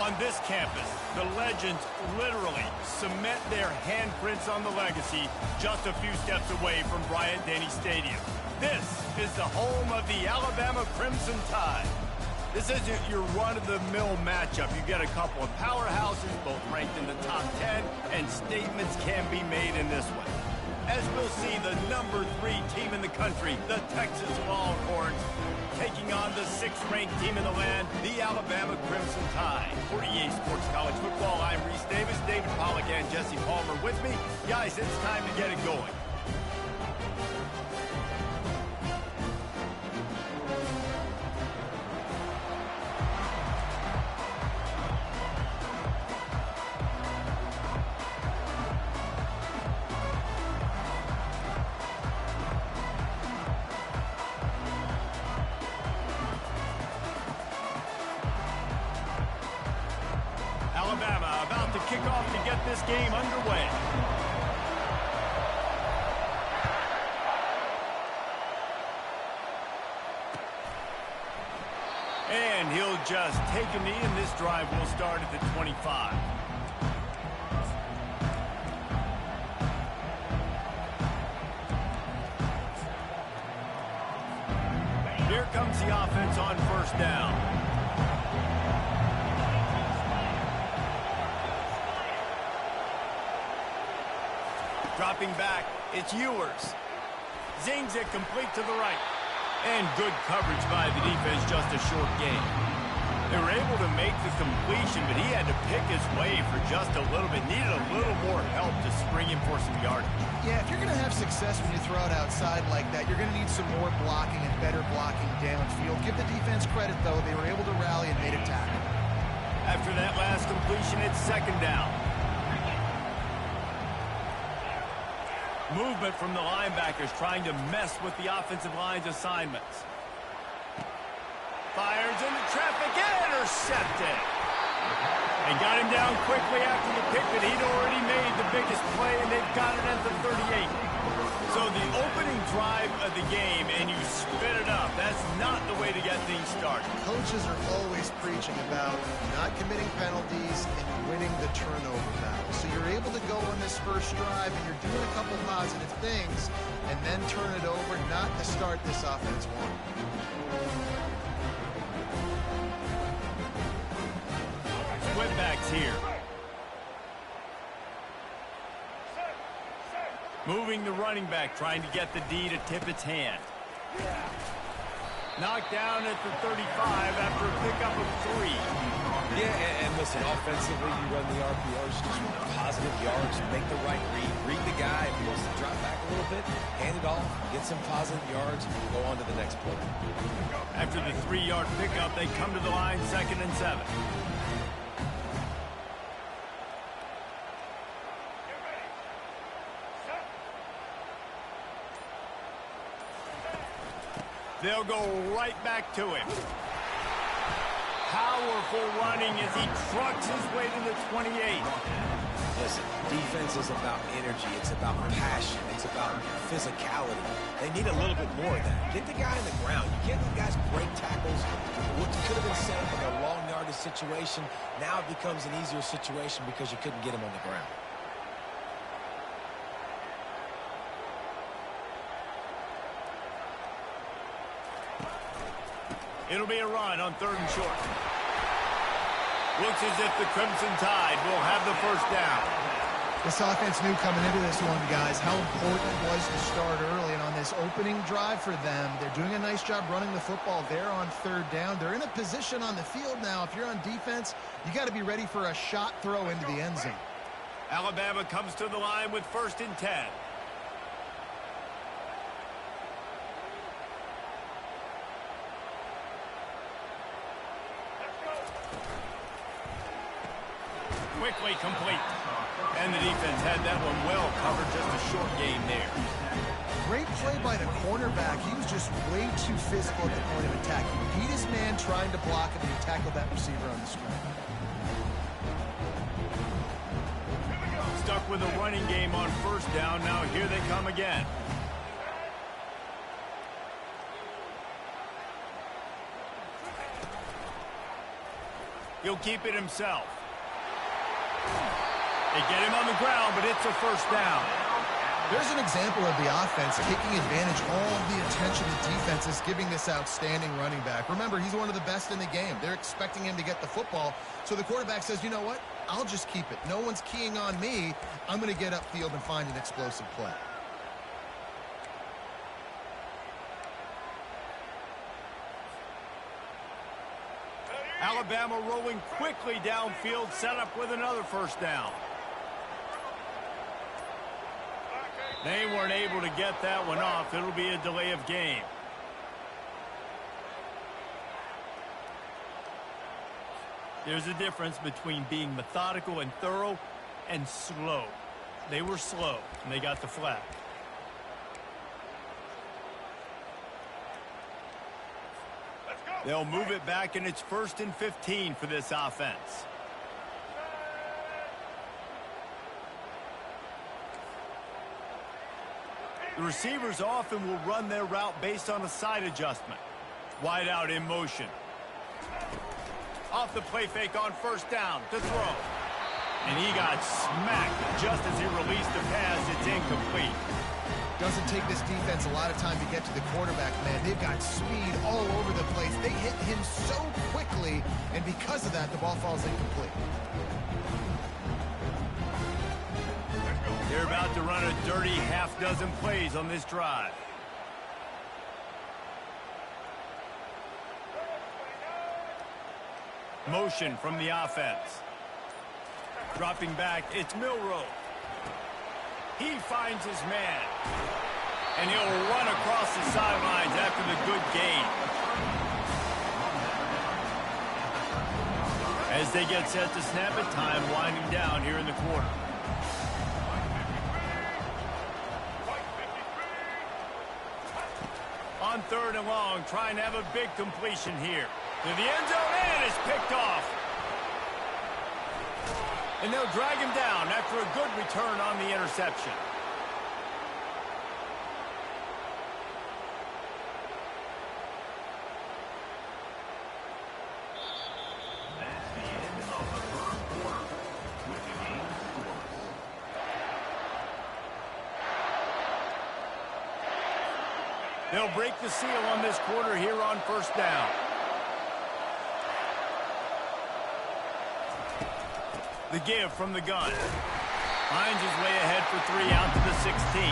On this campus, the legends literally cement their handprints on the legacy just a few steps away from Bryant-Denny Stadium. This is the home of the Alabama Crimson Tide. This isn't your run-of-the-mill matchup. You get a couple of powerhouses, both ranked in the top 10, and statements can be made in this one. As we'll see, the number 3 team in the country, the Texas Longhorns, taking on the 6th-ranked team in the land, the Alabama Crimson Tide. For EA Sports College Football, I'm Reese Davis, David Pollack, and Jesse Palmer with me. Guys, it's time to get it going. Alabama about to kick off to get this game underway. And he'll just take a knee, and this drive will start at the 25. Here comes the offense on first down. Dropping back, it's Ewers. Zings it complete to the right. And good coverage by the defense, just a short gain. They were able to make the completion, but he had to pick his way for just a little bit. Needed a little more help to spring him for some yardage. Yeah, if you're going to have success when you throw it outside like that, you're going to need some more blocking and better blocking downfield. Give the defense credit, though. They were able to rally and made a tackle. After that last completion, it's second down. Movement from the linebackers trying to mess with the offensive line's assignments. Fires into traffic, intercepted. They got him down quickly after the pick, but he'd already made the biggest play, and they've got it at the 38. So the opening drive of the game, and you spit it up. That's not the way to get things started. Coaches are always preaching about not committing penalties and winning the turnover battle. So you're able to go on this first drive, and you're doing a couple positive things, and then turn it over, not to start this offense one. Whitback's here. Moving the running back, trying to get the D to tip its hand. Knocked down at the 35 after a pickup of 3. Yeah, and listen, offensively, you run the RPOs, just positive yards, make the right read the guy. If he wants to drop back a little bit, hand it off, get some positive yards, and go on to the next play. After the 3-yard pickup, they come to the line, 2nd and 7. They'll go right back to him. Powerful running as he trucks his way to the 28. Listen, defense is about energy. It's about passion. It's about physicality. They need a little bit more of that. Get the guy on the ground. You can't let guys break tackles. What could have been set up in a long yardage situation, now it becomes an easier situation because you couldn't get him on the ground. It'll be a run on 3rd and short. Looks as if the Crimson Tide will have the first down. This offense knew coming into this one, guys, how important it was to start early. And on this opening drive for them, they're doing a nice job running the football there on 3rd down. They're in a position on the field now. If you're on defense, you got to be ready for a shot throw into the end zone. Alabama comes to the line with 1st and 10. Quickly complete. And the defense had that one well covered, just a short gain there. Great play by the cornerback. He was just way too physical at the point of attack. He beat his man trying to block him, and he tackled that receiver on the screen. Stuck with a running game on 1st down. Now here they come again. He'll keep it himself. They get him on the ground, but it's a first down. There's an example of the offense taking advantage of all the attention the defense is giving this outstanding running back. Remember, he's one of the best in the game. They're expecting him to get the football. So the quarterback says, you know what? I'll just keep it. No one's keying on me. I'm going to get upfield and find an explosive play. Alabama rolling quickly downfield, set up with another first down. They weren't able to get that one off. It'll be a delay of game. There's a difference between being methodical and thorough and slow. They were slow, and they got the flag. They'll move it back, and it's 1st and 15 for this offense. The receivers often will run their route based on a side adjustment. Wide out in motion. Off the play fake on first down to throw. And he got smacked just as he released the pass. It's incomplete. Doesn't take this defense a lot of time to get to the quarterback, man. They've got speed all over the place. They hit him so quickly, and because of that, the ball falls incomplete. They're about to run a dirty half-dozen plays on this drive. Motion from the offense. Dropping back, it's Milroe. He finds his man. And he'll run across the sidelines after the good gain. As they get set to snap it, time winding down here in the quarter. On 3rd and long, trying to have a big completion here. To the end zone, and it's picked off. And they'll drag him down after a good return on the interception. They'll break the seal on this quarter here on first down. The give from the gun. Finds his way ahead for 3 out to the 16.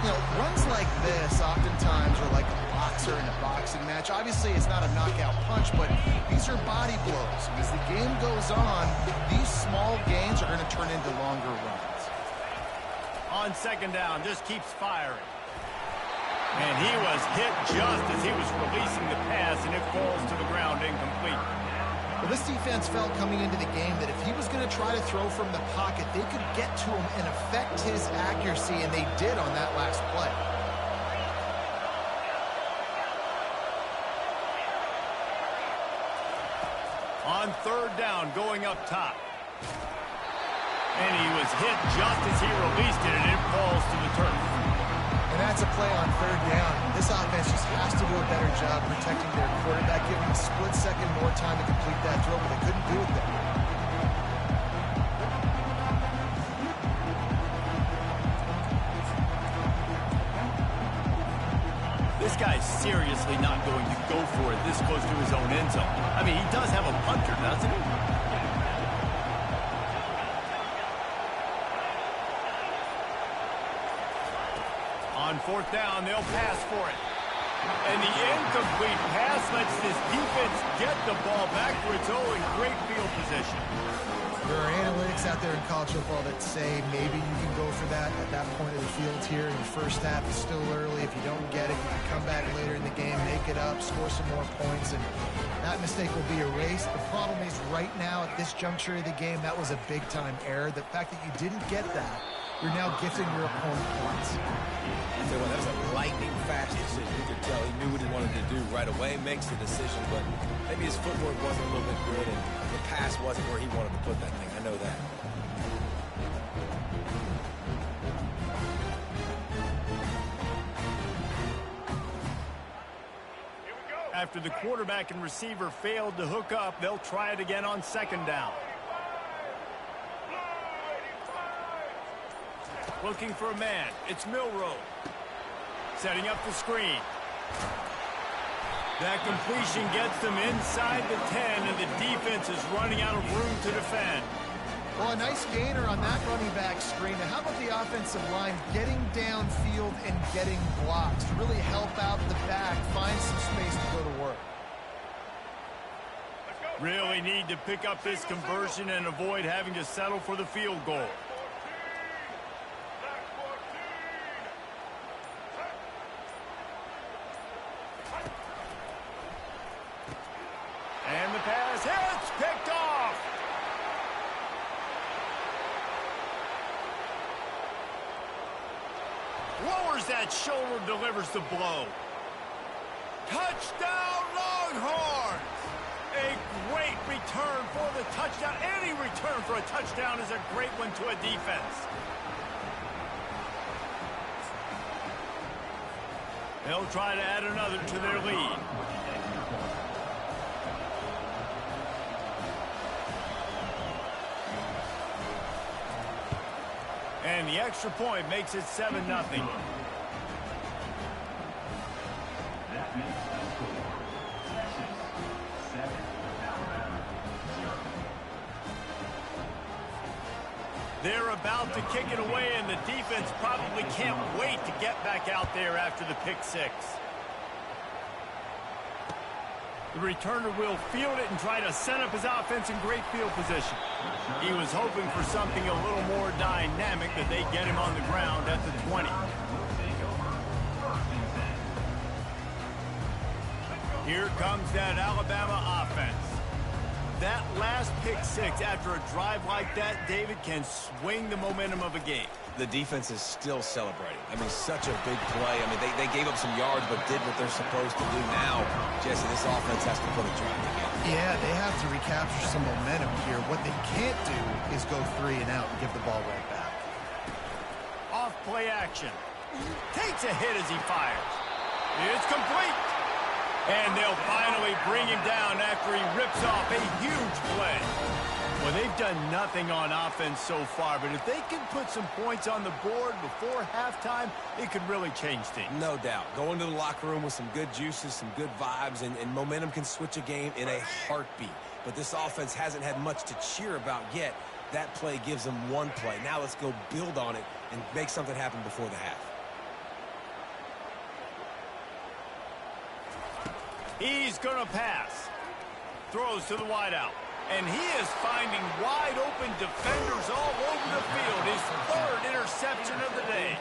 You know, runs like this oftentimes are like a boxer in a boxing match. Obviously, it's not a knockout punch, but these are body blows. And as the game goes on, these small gains are going to turn into longer runs. On 2nd down, just keeps firing. And he was hit just as he was releasing the pass, and it falls to the ground incomplete. Well, this defense felt coming into the game that if he was going to try to throw from the pocket, they could get to him and affect his accuracy, and they did on that last play. On 3rd down, going up top. And he was hit just as he released it, and it falls to the turf. And that's a play on 3rd down. This offense just has to do a better job protecting their quarterback, giving him a split second more time to complete that throw, but they couldn't do it there. This guy's seriously not going to go for it this close to his own end zone. I mean, he does have a punter, doesn't he? On 4th down, they'll pass for it. And the incomplete pass lets this defense get the ball back to its own great field position. There are analytics out there in college football that say maybe you can go for that at that point of the field here in the first half. It's still early. If you don't get it, you can come back later in the game, make it up, score some more points, and that mistake will be erased. The problem is right now at this juncture of the game, that was a big-time error. The fact that you didn't get that, you're now gifting your opponent points. Well, that was a lightning-fast decision. You could tell he knew what he wanted to do right away, makes the decision, but maybe his footwork wasn't a little bit good, and the pass wasn't where he wanted to put that thing. I know that. After the quarterback and receiver failed to hook up, they'll try it again on second down. Looking for a man. It's Milroe. Setting up the screen. That completion gets them inside the 10, and the defense is running out of room to defend. Well, a nice gainer on that running back screen. Now, how about the offensive line getting downfield and getting blocks to really help out the back, find some space to go to work? Really need to pick up this conversion and avoid having to settle for the field goal. And the pass hits, picked off. Lowers that shoulder, delivers the blow. Touchdown, Longhorns! A great return for the touchdown. Any return for a touchdown is a great one to a defense. They'll try to add another to their lead. And the extra point makes it 7-0. They're about to kick it away, and the defense probably can't wait to get back out there after the pick six. The returner will field it and try to set up his offense in great field position. He was hoping for something a little more dynamic, that they get him on the ground at the 20. Here comes that Alabama offense. That last pick six after a drive like that, David, can swing the momentum of a game. The defense is still celebrating. I mean, such a big play. I mean, they gave up some yards but did what they're supposed to do now. Jesse, this offense has to put a drive together. Yeah, they have to recapture some momentum here. What they can't do is go 3 and out and give the ball right back. Off play action. Takes a hit as he fires. It's complete. And they'll finally bring him down after he rips off a huge play. Well, they've done nothing on offense so far, but if they can put some points on the board before halftime, it could really change things. No doubt. Go into the locker room with some good juices, some good vibes, and momentum can switch a game in a heartbeat. But this offense hasn't had much to cheer about yet. That play gives them one play. Now let's go build on it and make something happen before the half. He's going to pass. Throws to the wideout. And he is finding wide-open defenders all over the field. His third interception of the day.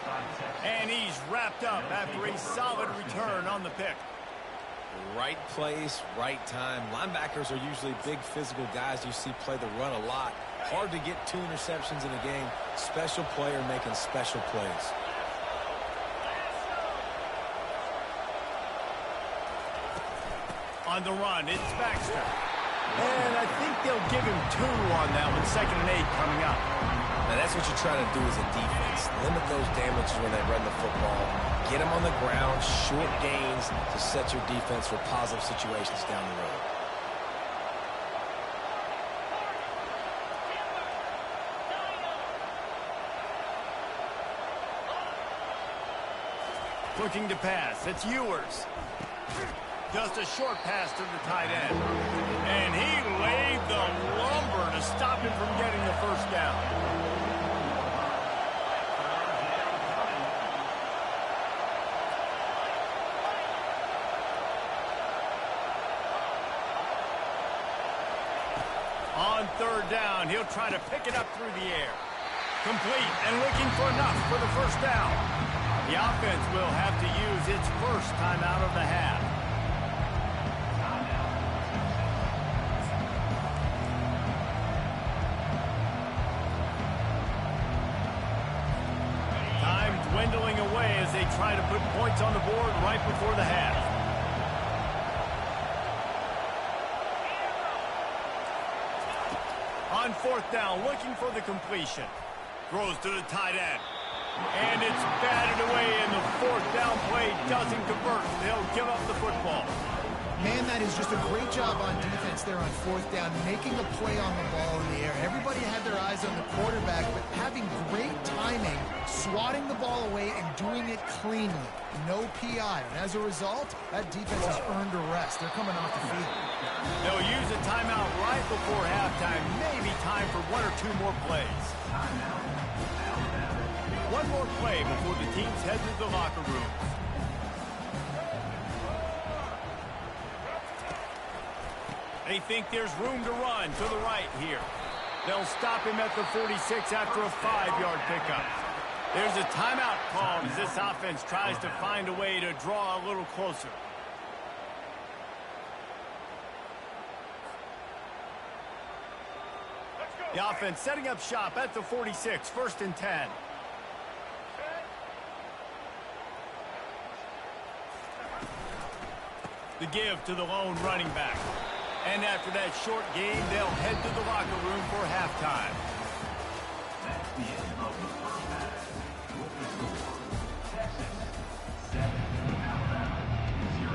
And he's wrapped up after a solid return on the pick. Right place, right time. Linebackers are usually big physical guys you see play the run a lot. Hard to get 2 interceptions in a game. Special player making special plays. On the run, it's Baxter. And I think they'll give him 2 on that one. 2nd and 8 coming up. Now that's what you're trying to do as a defense. Limit those damages when they run the football. Get them on the ground, short gains to set your defense for positive situations down the road. Looking to pass. It's Ewers. Just a short pass to the tight end. And he laid the lumber to stop him from getting the first down. On 3rd down, he'll try to pick it up through the air. Complete and looking for enough for the first down. The offense will have to use its first timeout of the half. Dwindling away as they try to put points on the board right before the half. On 4th down, looking for the completion. Throws to the tight end. And it's batted away, and the 4th down play doesn't convert. They'll give up the football. Man, that is just a great job on defense there on fourth down, making a play on the ball in the air. Everybody had their eyes on the quarterback, but having great timing, swatting the ball away, and doing it cleanly. No PI. And as a result, that defense has earned a rest. They're coming off the field. They'll use a timeout right before halftime. Maybe time for one or two more plays. One more play before the teams head to the locker room. They think there's room to run to the right here. They'll stop him at the 46 after a 5-yard pickup. There's a timeout called as this offense tries to find a way to draw a little closer. The offense setting up shop at the 46, 1st and 10. The give to the lone running back. And after that short game, they'll head to the locker room for halftime. That's the end of the first half. With the score, Texas 7, Alabama 0.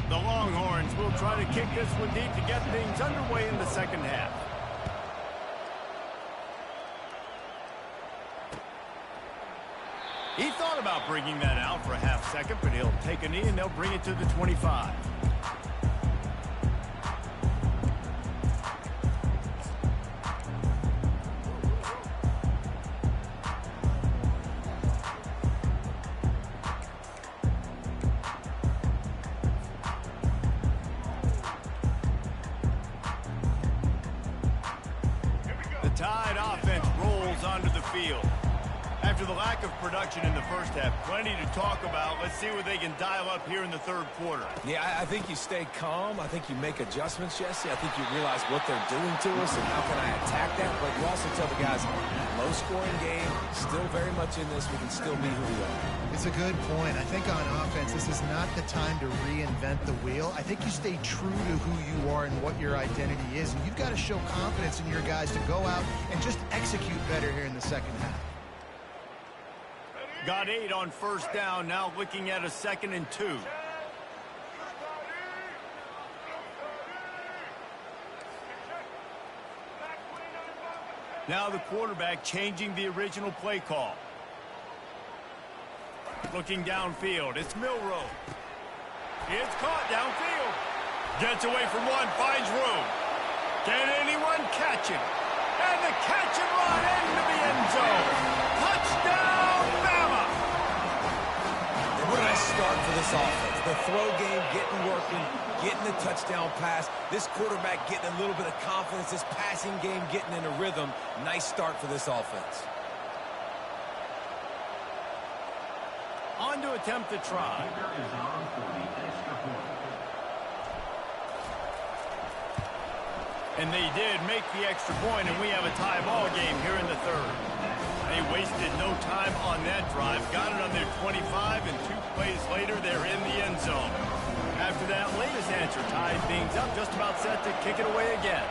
The Longhorns will try to kick this one deep to get things underway in the second half. He thought about bringing that out for a half second, but he'll take a knee and they'll bring it to the 25. The Tide offense rolls onto the field. After the lack of production in the first half, plenty to talk about. Let's see what they can dial up here in the third quarter. Yeah, I think you stay calm. I think you make adjustments, Jesse. I think you realize what they're doing to us and how can I attack that. But you also tell the guys, low-scoring game, still very much in this. We can still be who we are. It's a good point. I think on offense, this is not the time to reinvent the wheel. I think you stay true to who you are and what your identity is. And you've got to show confidence in your guys to go out and just execute better here in the second half. Got 8 on first down, now looking at a 2nd and 2. Now the quarterback changing the original play call. Looking downfield, it's Milroe. It's caught downfield. Gets away from one, finds room. Can anyone catch him? And the catch and run into the end zone. Touchdown, Bama! And what a nice start for this offense. The throw game getting working, getting the touchdown pass. This quarterback getting a little bit of confidence. This passing game getting in a rhythm. Nice start for this offense. On to attempt the try. And they did make the extra point, and we have a tie ball game here in the third. They wasted no time on that drive. Got it on their 25, and 2 plays later, they're in the end zone. After that latest answer tied things up, just about set to kick it away again.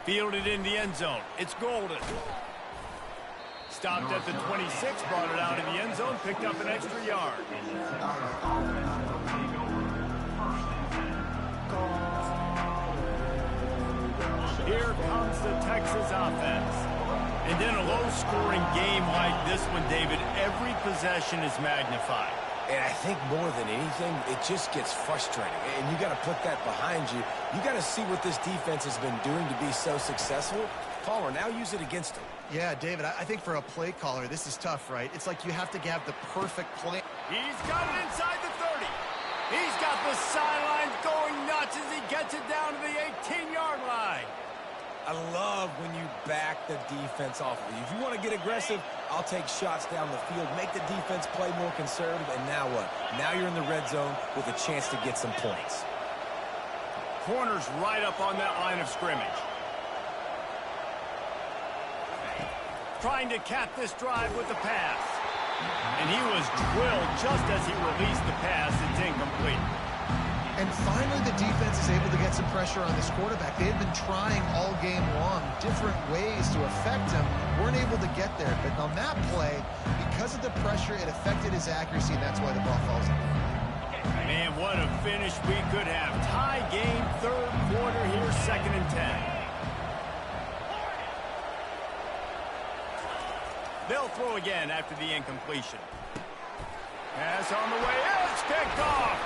Fielded in the end zone. It's Golden. Stopped at the 26, brought it out in the end zone, picked up an extra yard. Here comes the Texas offense. And in a low-scoring game like this one, David, every possession is magnified. And I think more than anything, it just gets frustrating. And you got to put that behind you. You got to see what this defense has been doing to be so successful. Caller, now use it against them. Yeah, David, I think for a play caller, this is tough, right? It's like you have to have the perfect play. He's got it inside the 30. He's got the sidelines going nuts as he gets it down to the 18-yard line. I love when you back the defense off of you. If you want to get aggressive, I'll take shots down the field, make the defense play more conservative, and now what? Now you're in the red zone with a chance to get some points. Corner's right up on that line of scrimmage. Trying to cap this drive with the pass. And he was drilled just as he released the pass. It's incomplete. And finally, the defense is able to get some pressure on this quarterback. They had been trying all game long different ways to affect him. Weren't able to get there. But on that play, because of the pressure, it affected his accuracy, and that's why the ball falls in. Man, what a finish we could have. Tie game, third quarter here, 2nd and 10. They'll throw again after the incompletion. Pass on the way. It's picked off.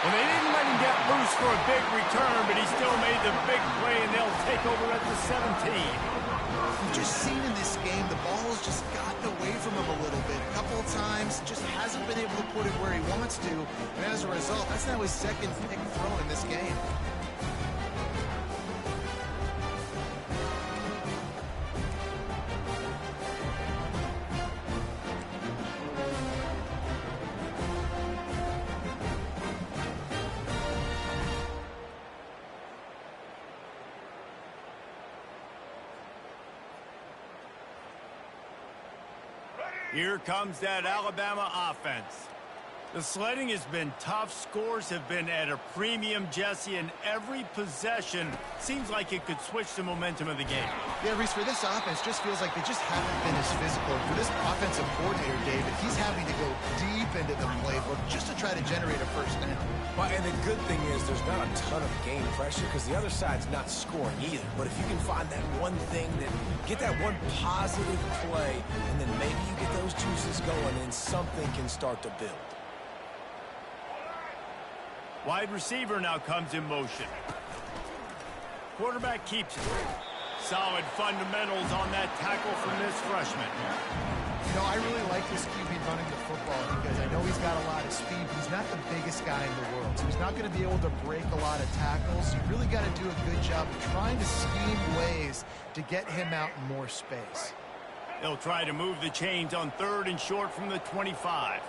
Well, they didn't let him get loose for a big return, but he still made the big play, and they'll take over at the 17. We've just seen in this game, the ball has just gotten away from him a little bit. A couple of times, just hasn't been able to put it where he wants to. And as a result, that's now his 2nd pick thrown in this game. Here comes that Alabama offense. The sledding has been tough. Scores have been at a premium, Jesse, and every possession seems like it could switch the momentum of the game. Yeah, Reese, for this offense, just feels like they just haven't been as physical. For this offensive coordinator, David, he's having to go deep into the playbook just to try to generate a first down. Well, and the good thing is there's not a ton of game pressure because the other side's not scoring either. But if you can find that one thing, that get that one positive play, and then maybe you get those juices going and something can start to build. Wide receiver now comes in motion. Quarterback keeps it. Solid fundamentals on that tackle from this freshman. You know, I really like this QB running the football because I know he's got a lot of speed, but he's not the biggest guy in the world. So he's not going to be able to break a lot of tackles. You really got to do a good job of trying to scheme ways to get him out in more space. They'll try to move the chains on 3rd and short from the 25.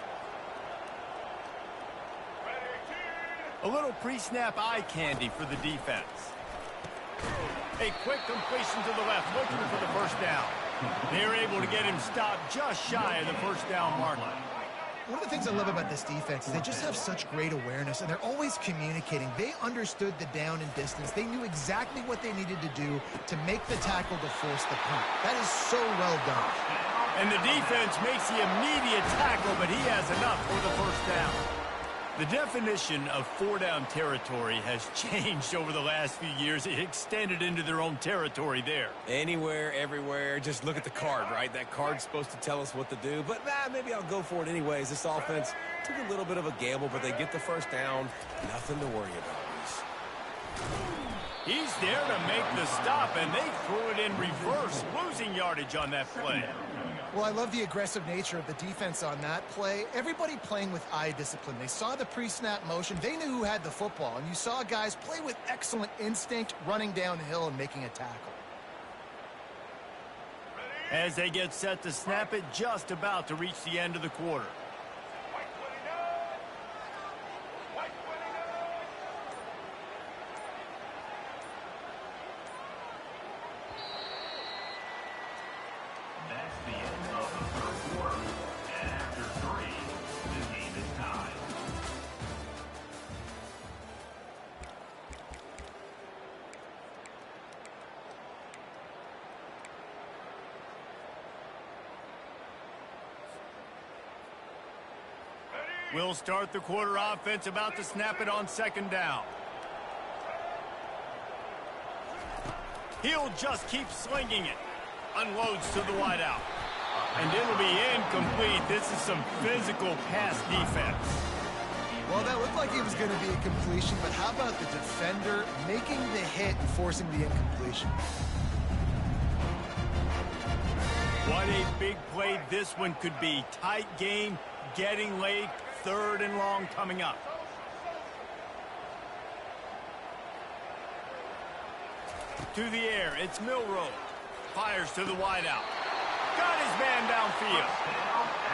A little pre-snap eye candy for the defense. A quick completion to the left, looking for the first down. They're able to get him stopped just shy of the first down mark. One of the things I love about this defense is they just have such great awareness, and they're always communicating. They understood the down and distance. They knew exactly what they needed to do to make the tackle to force the punt. That is so well done. And the defense makes the immediate tackle, but he has enough for the first down. The definition of 4-down territory has changed over the last few years. It extended into their own territory there. Anywhere, everywhere, just look at the card, right? That card's supposed to tell us what to do, but maybe I'll go for it anyways. This offense took a little bit of a gamble, but they get the first down. Nothing to worry about, Reese. He's there to make the stop, and they threw it in reverse, losing yardage on that play. Well, I love the aggressive nature of the defense on that play. Everybody playing with eye discipline. They saw the pre-snap motion. They knew who had the football. And you saw guys play with excellent instinct, running downhill and making a tackle. As they get set to snap it, just about to reach the end of the quarter. That's the end of the third quarter. And after 3, the game is tied. We'll start the quarter. Offense about to snap it on 2nd down. He'll just keep slinging it. Unloads to the wideout. And it'll be incomplete. This is some physical pass defense. Well, that looked like it was going to be a completion, but how about the defender making the hit and forcing the incompletion? What a big play this one could be. Tight game, getting late, 3rd and long coming up. To the air, it's Milroe. Fires to the wideout. Got his man downfield.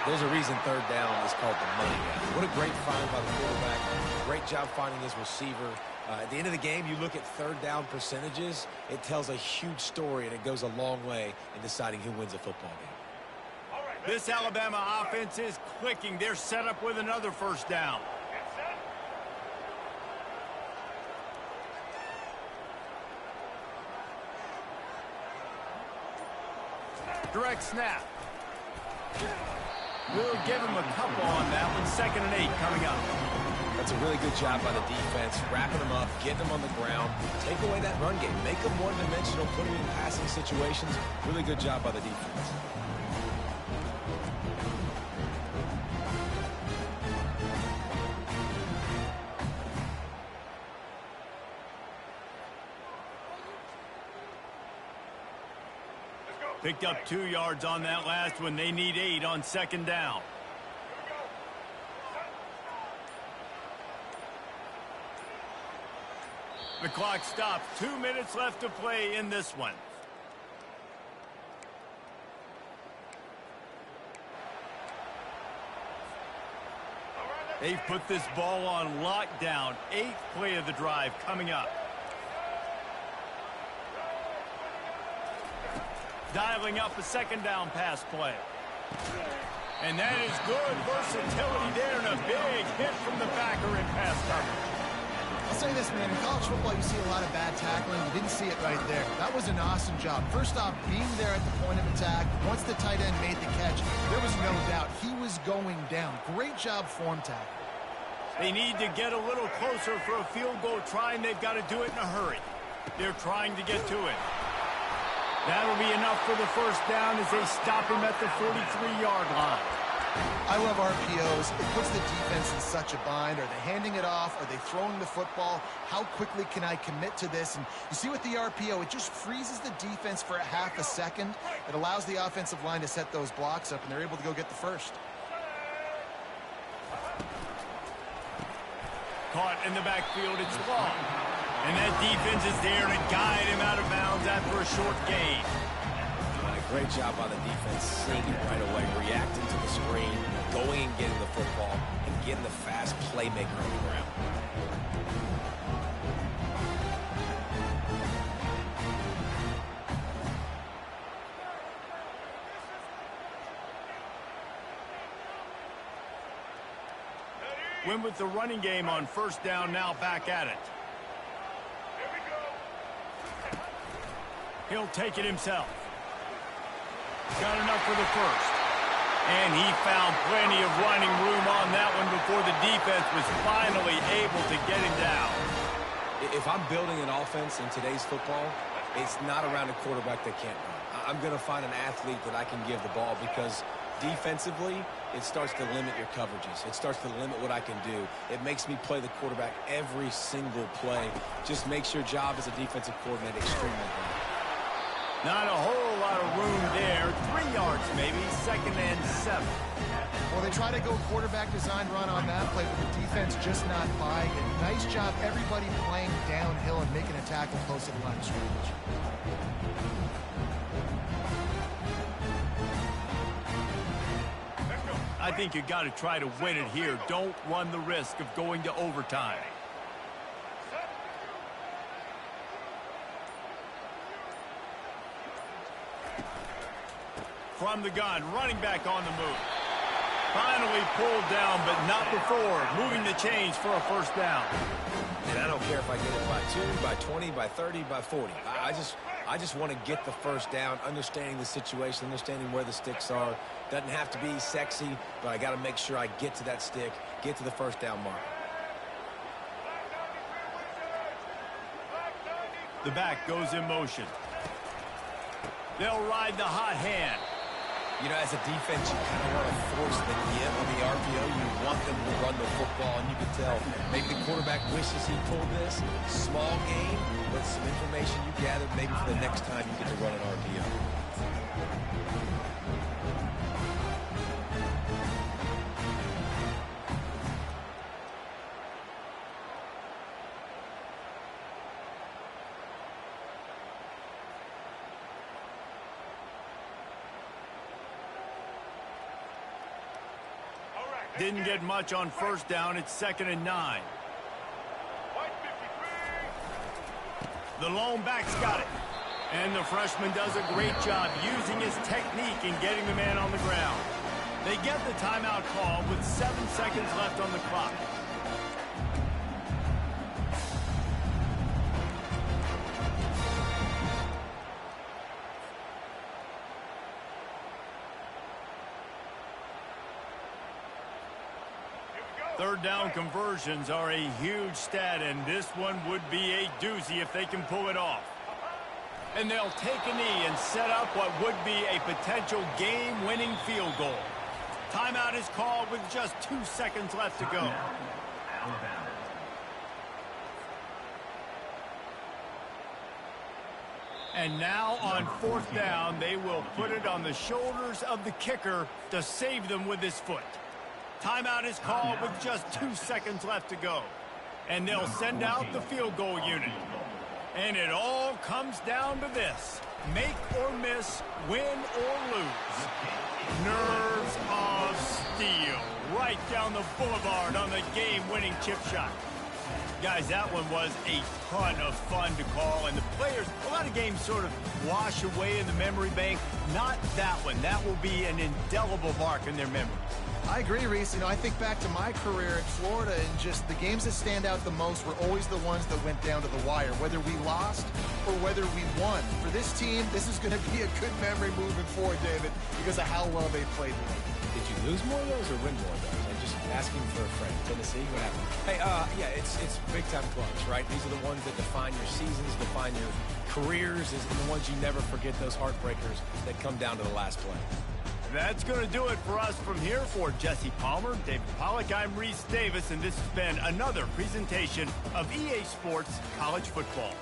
There's a reason 3rd down is called the money down. What a great find by the quarterback. Great job finding his receiver. At the end of the game, you look at 3rd down percentages. It tells a huge story, and it goes a long way in deciding who wins a football game. This Alabama offense is clicking. They're set up with another first down. Direct snap. We'll give him a couple on that one. 2nd and 8 coming up. That's a really good job by the defense, wrapping them up, getting them on the ground, take away that run game, make them one-dimensional, put them in passing situations. Really good job by the defense. Picked up 2 yards on that last one. They need 8 on 2nd down. The clock stops. 2 minutes left to play in this one. They've put this ball on lockdown. 8th play of the drive coming up. Dialing up a 2nd down pass play. And that is good versatility there and a big hit from the backer in pass coverage. I'll say this, man. In college football, you see a lot of bad tackling. You didn't see it right there. That was an awesome job. First off, being there at the point of attack. Once the tight end made the catch, there was no doubt he was going down. Great job form tackle. They need to get a little closer for a field goal try, and they've got to do it in a hurry. They're trying to get to it. That'll be enough for the 1st down as they stop him at the 43-yard line. I love RPOs. It puts the defense in such a bind. Are they handing it off? Are they throwing the football? How quickly can I commit to this? And you see with the RPO, it just freezes the defense for a half a second. It allows the offensive line to set those blocks up, and they're able to go get the 1st. Caught in the backfield, it's long. And that defense is there to guide him out of bounds after a short gain. Great job by the defense, seeing it right away, reacting to the screen, going and getting the football, and getting the fast playmaker on the ground. Went with the running game on 1st down, now back at it. He'll take it himself. Got enough for the 1st. And he found plenty of running room on that one before the defense was finally able to get him down. If I'm building an offense in today's football, it's not around a quarterback that can't run. I'm going to find an athlete that I can give the ball because defensively, it starts to limit your coverages. It starts to limit what I can do. It makes me play the quarterback every single play. Just makes your job as a defensive coordinator extremely hard. Not a whole lot of room there. 3 yards maybe, 2nd and 7. Well, they try to go quarterback design run on that play, but the defense just not buying it. Nice job, everybody playing downhill and making a tackle close to the line of scrimmage. I think you got to try to win it here. Don't run the risk of going to overtime. From the gun, running back on the move. Finally pulled down, but not before. Moving the chains for a 1st down. And I don't care if I get it by 2, by 20, by 30, by 40. I just want to get the 1st down, understanding the situation, understanding where the sticks are. Doesn't have to be sexy, but I got to make sure I get to that stick, get to the 1st down mark. The back goes in motion. They'll ride the hot hand. You know, as a defense, you kind of want to force the give on the RPO. You want them to run the football, and you can tell maybe the quarterback wishes he pulled this. Small gain, but some information you gathered maybe for the next time you get to run an RPO. Didn't get much on 1st down. It's 2nd and 9. The lone back's got it. And the freshman does a great job using his technique and getting the man on the ground. They get the timeout call with 7 seconds left on the clock. Third down conversions are a huge stat, and this one would be a doozy if they can pull it off. And they'll take a knee and set up what would be a potential game-winning field goal. Timeout is called with just 2 seconds left to go. Alabama. And now on fourth down, they will put it on the shoulders of the kicker to save them with his foot. Timeout is called with just 2 seconds left to go. And they'll send out the field goal unit. And it all comes down to this: make or miss, win or lose. Nerves of steel right down the boulevard on the game-winning chip shot. Guys, that one was a ton of fun to call, and the players, a lot of games sort of wash away in the memory bank. Not that one. That will be an indelible mark in their memory. I agree, Reese. I think back to my career in Florida, and just the games that stand out the most were always the ones that went down to the wire, whether we lost or whether we won. For this team, this is going to be a good memory moving forward, David, because of how well they played today. Did you lose more of those or win more of those? I'm just asking for a friend. Tennessee, what happened? Hey, yeah, it's big-time clubs, right? These are the ones that define your seasons, define your careers, is the ones you never forget, those heartbreakers that come down to the last play. That's going to do it for us from here. For Jesse Palmer, David Pollack, I'm Reese Davis, and this has been another presentation of EA Sports College Football.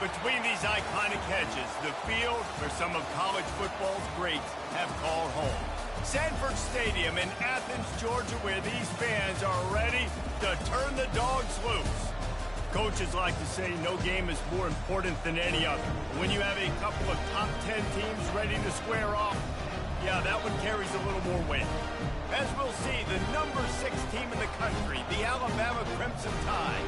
Between these iconic hedges, the field where some of college football's greats have called home. Sanford Stadium in Athens, Georgia, where these fans are ready to turn the dogs loose. Coaches like to say no game is more important than any other. When you have a couple of top 10 teams ready to square off, yeah, that one carries a little more weight. As we'll see, the number 6 team in the country, the Alabama Crimson Tide,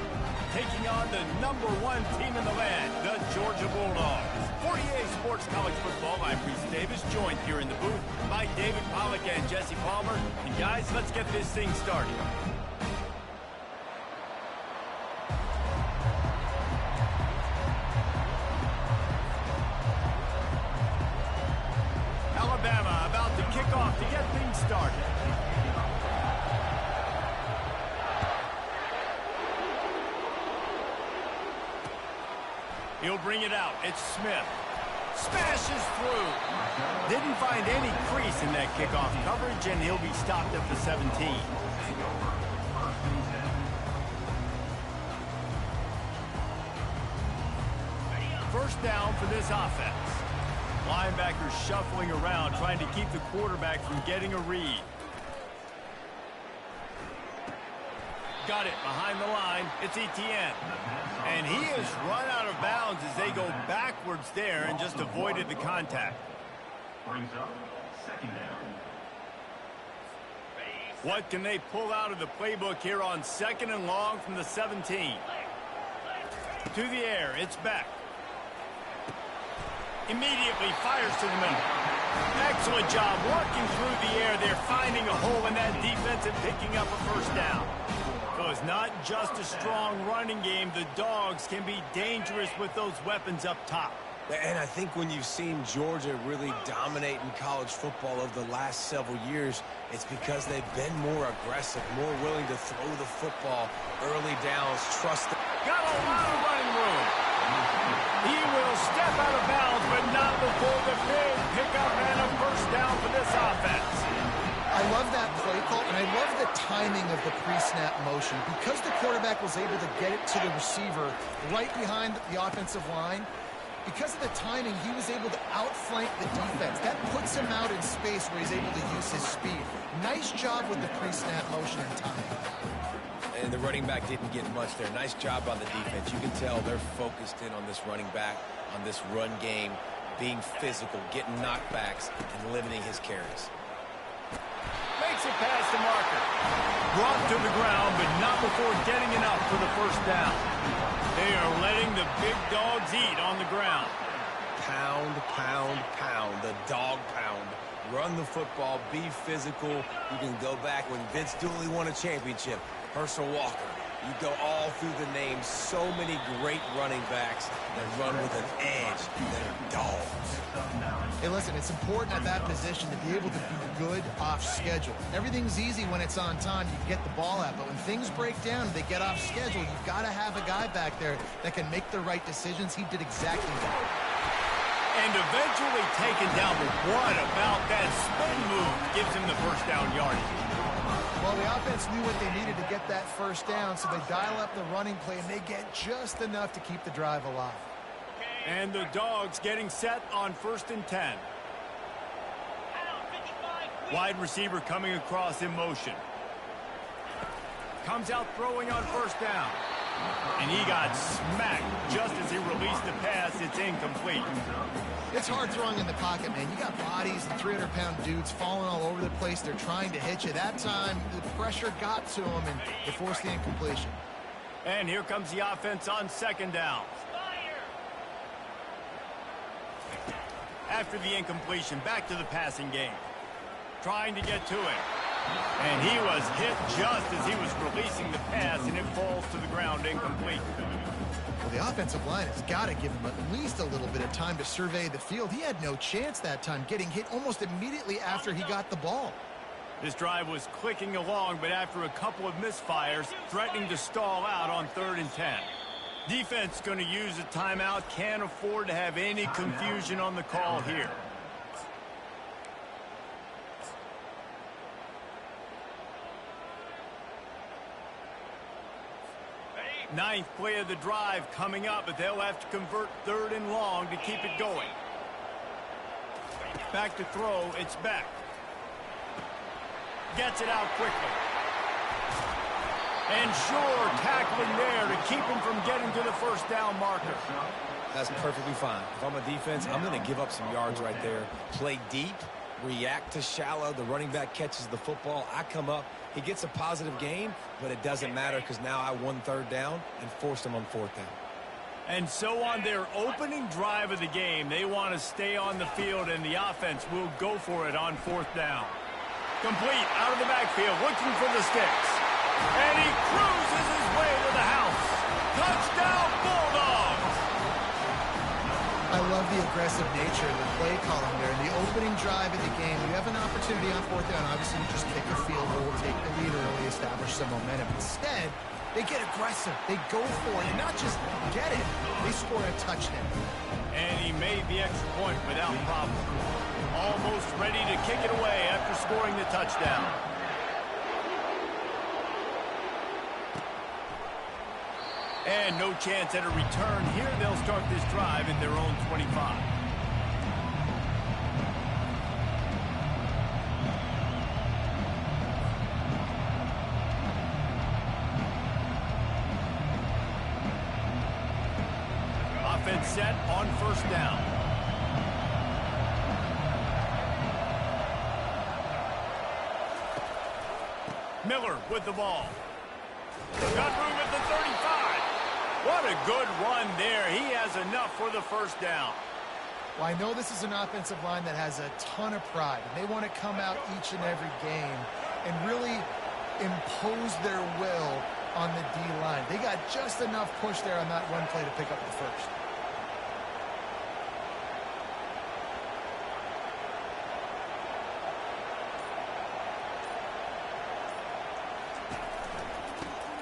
taking on the number 1 team in the land, the Georgia Bulldogs. For EA Sports College Football, I'm Reese Davis, joined here in the booth by David Pollack and Jesse Palmer. And guys, let's get this thing started. Alabama about to kick off to get things started. He'll bring it out. It's Smith. Smashes through. Didn't find any crease in that kickoff coverage, and he'll be stopped at the 17. First down for this offense. Linebackers shuffling around, trying to keep the quarterback from getting a read. Got it behind the line. It's Etienne. And he is run out of bounds as they go backwards there and just avoided the contact. Brings up second down. What can they pull out of the playbook here on 2nd and long from the 17? To the air, it's back. Immediately fires to the middle. Excellent job working through the air. They're finding a hole in that defense and picking up a first down. So it's not just a strong running game. The Dogs can be dangerous with those weapons up top. And I think when you've seen Georgia really dominate in college football over the last several years, it's because they've been more aggressive, more willing to throw the football early downs, trust the... Got a lot of running room. He will step out of bounds, but not before the big pickup and a first down for this offense. I love that play call, and I love the timing of the pre-snap motion. Because the quarterback was able to get it to the receiver right behind the offensive line, because of the timing, he was able to outflank the defense. That puts him out in space where he's able to use his speed. Nice job with the pre-snap motion and timing. And the running back didn't get much there. Nice job on the defense. You can tell they're focused in on this running back, on this run game, being physical, getting knockbacks, and limiting his carries. Makes it past the marker. Brought to the ground, but not before getting enough for the first down. They are letting the big dogs eat on the ground. Pound, pound, pound. The dog pound. Run the football. Be physical. You can go back when Vince Dooley won a championship. Herschel Walker. You go all through the names. So many great running backs that run with an edge. They're dogs. Hey, listen, it's important at that position to be able to be good off schedule. Everything's easy when it's on time. You get the ball out. But when things break down, they get off schedule. You've got to have a guy back there that can make the right decisions. He did exactly that. And eventually taken down. But what about that spin move gives him the first down yardage? Well, the offense knew what they needed to get that first down, so they dial up the running play, and they get just enough to keep the drive alive. And the Dogs getting set on 1st and 10. Wide receiver coming across in motion. Comes out throwing on first down. And he got smacked just as he released the pass. It's incomplete. It's hard throwing in the pocket, man. You got bodies and 300-pound dudes falling all over the place. They're trying to hit you. That time, the pressure got to him, and they forced the incompletion. And here comes the offense on 2nd down. After the incompletion, back to the passing game. Trying to get to it. And he was hit just as he was releasing the pass, and it falls to the ground incomplete. Well, the offensive line has got to give him at least a little bit of time to survey the field. He had no chance that time, getting hit almost immediately after he got the ball. This drive was clicking along, but after a couple of misfires, threatening to stall out on 3rd and 10. Defense going to use a timeout. Can't afford to have any confusion on the call here. Ninth play of the drive coming up, but they'll have to convert 3rd and long to keep it going. Back to throw, it's Beck. Gets it out quickly. And sure, tackling there to keep him from getting to the first down marker. That's perfectly fine. If I'm a defense, I'm going to give up some yards right there. Play deep, react to shallow. The running back catches the football. I come up. He gets a positive gain, but it doesn't matter because now I won 3rd down and forced him on 4th down. And so on their opening drive of the game, they want to stay on the field, and the offense will go for it on 4th down. Complete out of the backfield, looking for the sticks. And he cruises his way to the house. Touchdown, Bulldogs! I love the aggressive nature of the play calling there. In the opening drive of the game, you have an opportunity on 4th down. Obviously, you just kick a field goal, take the lead early, establish some momentum. Instead, they get aggressive. They go for it. And not just get it, they score a touchdown. And he made the extra point without problem. Almost ready to kick it away after scoring the touchdown. And no chance at a return here. They'll start this drive at their own 25. Offense set on 1st down. Miller with the ball. Got room at the 35. What a good run there. He has enough for the 1st down. Well, I know this is an offensive line that has a ton of pride, and they want to come out each and every game and really impose their will on the D-line. They got just enough push there on that run play to pick up the 1st.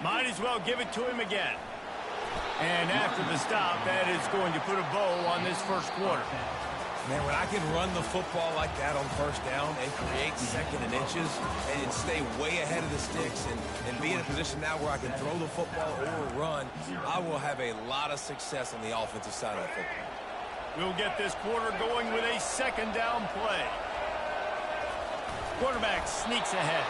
Might as well give it to him again. And after the stop, that is going to put a bow on this 1st quarter. Man, when I can run the football like that on 1st down and create 2nd and inches and stay way ahead of the sticks and be in a position now where I can throw the football or run, I will have a lot of success on the offensive side of the football. We'll get this quarter going with a 2nd down play. Quarterback sneaks ahead.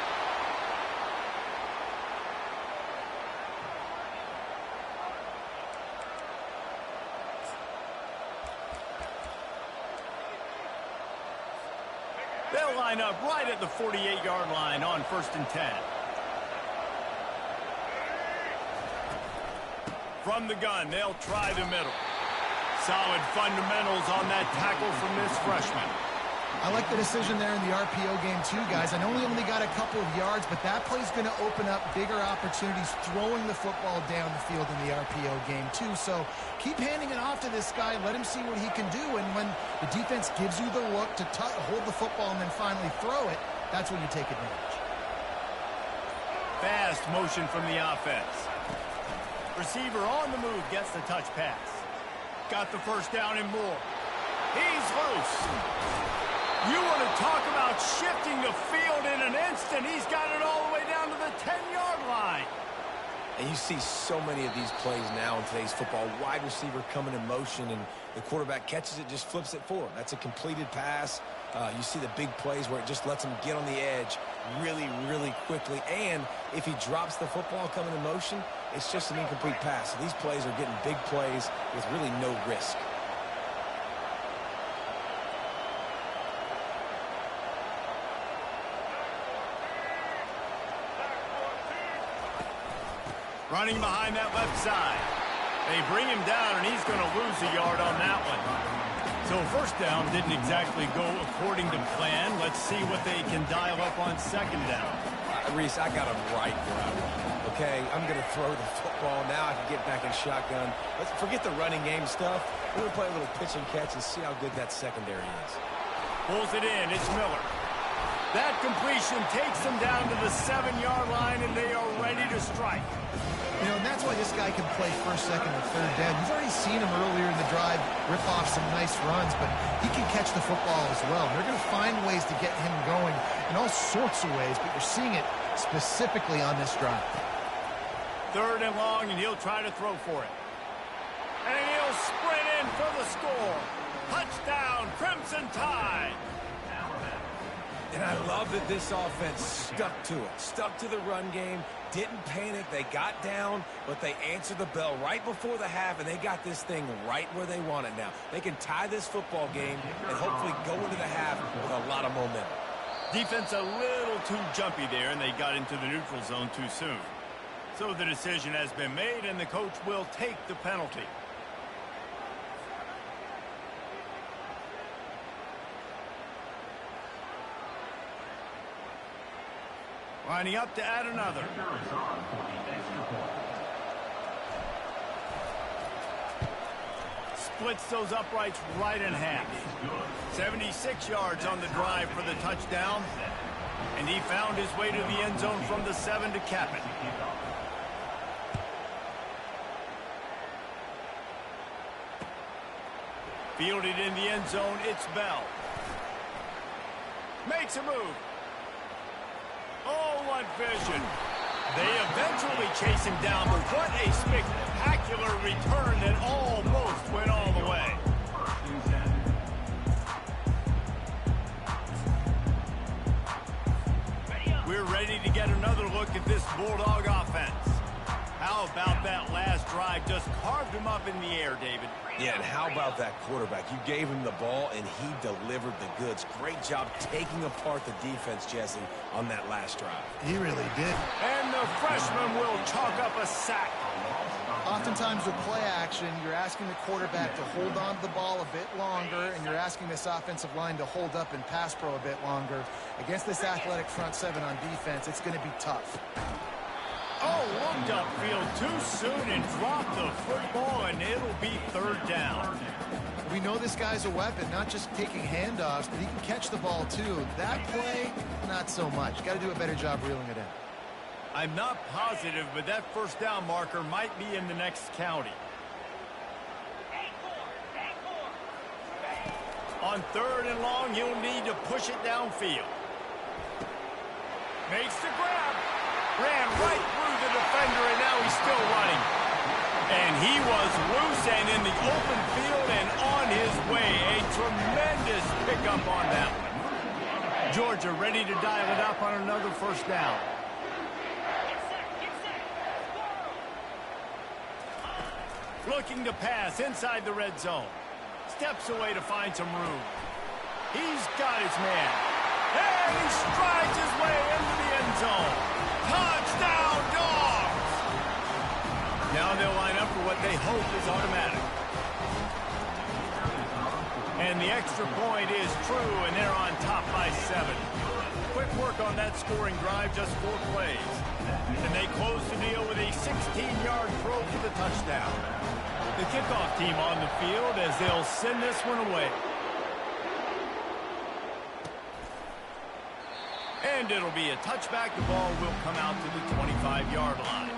They'll line up right at the 48-yard line on 1st and 10. From the gun, they'll try the middle. Solid fundamentals on that tackle from this freshman. I like the decision there in the RPO game too, guys. I know he only got a couple of yards, but that play's going to open up bigger opportunities throwing the football down the field in the RPO game too. So keep handing it off to this guy. Let him see what he can do. And when the defense gives you the look to hold the football and then finally throw it, that's when you take advantage. Fast motion from the offense. Receiver on the move gets the touch pass. Got the 1st down and more. He's loose. You want to talk about shifting the field in an instant. He's got it all the way down to the 10-yard line. And you see so many of these plays now in today's football. Wide receiver coming in motion, and the quarterback catches it, just flips it forward. That's a completed pass. You see the big plays where it just lets him get on the edge really, really quickly. And if he drops the football coming in motion, it's just an incomplete pass. So these plays are getting big plays with really no risk. Running behind that left side. They bring him down, and he's going to lose a yard on that one. So 1st down didn't exactly go according to plan. Let's see what they can dial up on 2nd down. Reese, I got him right where I want him. Okay, I'm going to throw the football. Now I can get back in shotgun. Let's forget the running game stuff. We're going to play a little pitch and catch and see how good that secondary is. Pulls it in. It's Miller. That completion takes them down to the 7-yard line, and they are ready to strike. You know, and that's why this guy can play 1st, 2nd, and 3rd down. You've already seen him earlier in the drive rip off some nice runs, but he can catch the football as well. They're going to find ways to get him going in all sorts of ways, but you're seeing it specifically on this drive. 3rd and long, and he'll try to throw for it. And he'll sprint in for the score. Touchdown, Crimson Tide. And I love that this offense stuck to it, stuck to the run game, didn't panic. They got down, but they answered the bell right before the half, and they got this thing right where they want it now. They can tie this football game and hopefully go into the half with a lot of momentum. Defense a little too jumpy there, and they got into the neutral zone too soon. So the decision has been made, and the coach will take the penalty. Lining up to add another. Splits those uprights right in half. 76 yards on the drive for the touchdown. And he found his way to the end zone from the 7 to cap it. Fielded in the end zone, it's Bell. Makes a move. Oh, what vision. They eventually chase him down, but what a spectacular return that almost went all the way. We're ready to get another look at this Bulldog offense. How about that last drive? Just carved him up in the air, David. Yeah, and how about that quarterback? You gave him the ball, and he delivered the goods. Great job taking apart the defense, Jesse, on that last drive. He really did. And the freshman will chalk up a sack. Oftentimes with play action, you're asking the quarterback to hold on to the ball a bit longer, and you're asking this offensive line to hold up and pass pro a bit longer. Against this athletic front seven on defense, it's going to be tough. Oh, looked upfield too soon and dropped the football, and it'll be 3rd down. We know this guy's a weapon, not just taking handoffs, but he can catch the ball too. That play, not so much. Got to do a better job reeling it in. I'm not positive, but that 1st down marker might be in the next county. On 3rd and long, he'll need to push it downfield. Makes the grab. Ran right through the defender, and now he's still running. And he was loose and in the open field and on his way. A tremendous pickup on that one. Georgia ready to dial it up on another 1st down. Looking to pass inside the red zone. Steps away to find some room. He's got his man. And he strides his way into the end zone. Touchdown, Dogs! Now they'll line up for what they hope is automatic. And the extra point is true, and they're on top by 7. Quick work on that scoring drive, just 4 plays. And they close the deal with a 16-yard throw for the touchdown. The kickoff team on the field as they'll send this one away. And it'll be a touchback. The ball will come out to the 25-yard line.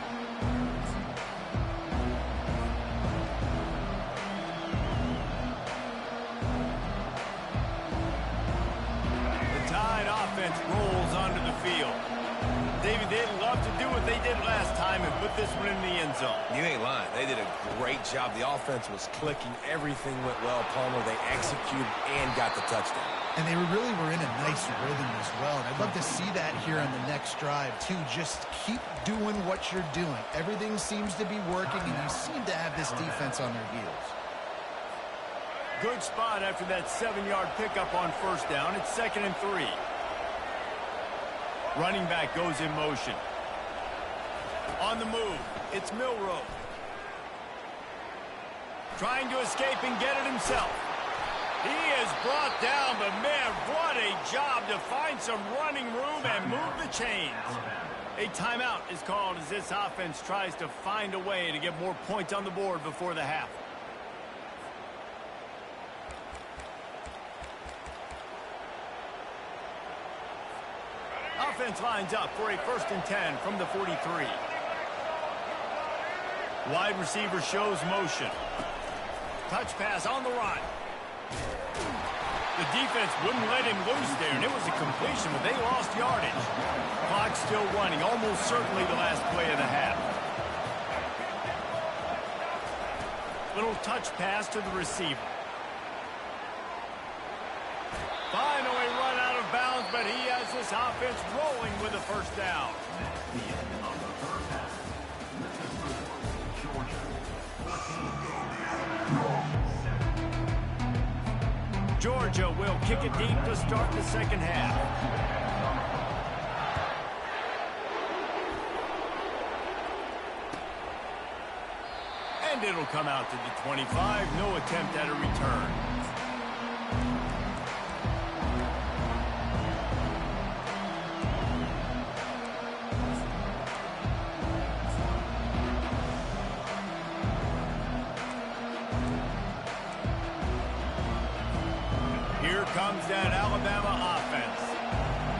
The Tide offense rolls onto the field. David, they'd love to do what they did last time and put this one in the end zone. You ain't lying. They did a great job. The offense was clicking. Everything went well, Palmer. They executed and got the touchdown. And they really were in a nice rhythm as well. And I'd love to see that here on the next drive, too. Just keep doing what you're doing. Everything seems to be working, and you seem to have this defense on their heels. Good spot after that 7-yard pickup on 1st down. It's 2nd and 3. Running back goes in motion. On the move, it's Milroe. Trying to escape and get it himself. He is brought down, but man, what a job to find some running room and move the chains. A timeout is called as this offense tries to find a way to get more points on the board before the half. Offense lines up for a 1st and 10 from the 43. Wide receiver shows motion. Touch pass on the run. The defense wouldn't let him loose there, and it was a completion, but they lost yardage. Clock still running, almost certainly the last play of the half. Little touch pass to the receiver. Finally run out of bounds, but he has this offense rolling with a first down. That's the end of the first half. Let's score. Georgia 14. Georgia will kick it deep to start the second half. And it'll come out to the 25. No attempt at a return. Here comes that Alabama offense.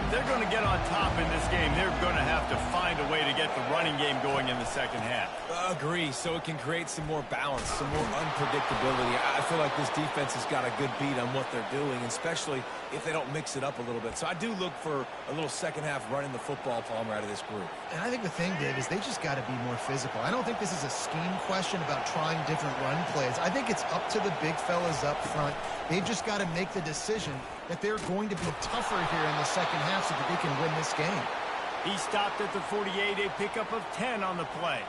If they're going to get on top in this game, they're going to have to find a way to get the running game going in the second half. Agree, so it can create some more balance, some more unpredictability. I feel like this defense has got a good beat on what they're doing, especially if they don't mix it up a little bit. So I do look for a little second half running the football, Palmer, out of this group. And I think the thing, Dave, is they just got to be more physical. I don't think this is a scheme question about trying different run plays. I think it's up to the big fellas up front. They've just got to make the decision that they're going to be tougher here in the second half so that they can win this game. He stopped at the 48, a pickup of 10 on the play.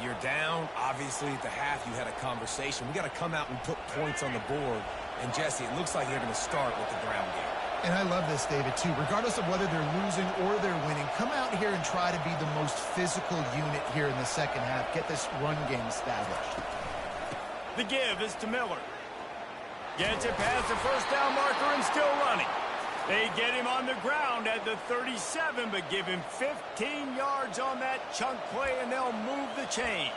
You're down. Obviously, at the half, you had a conversation. We got to come out and put points on the board. And, Jesse, it looks like you're going to start with the ground game. And I love this, David, too. Regardless of whether they're losing or they're winning, come out here and try to be the most physical unit here in the second half. Get this run game established. The give is to Miller. Gets it past the first down marker and still running. They get him on the ground at the 37, but give him 15 yards on that chunk play, and they'll move the chains.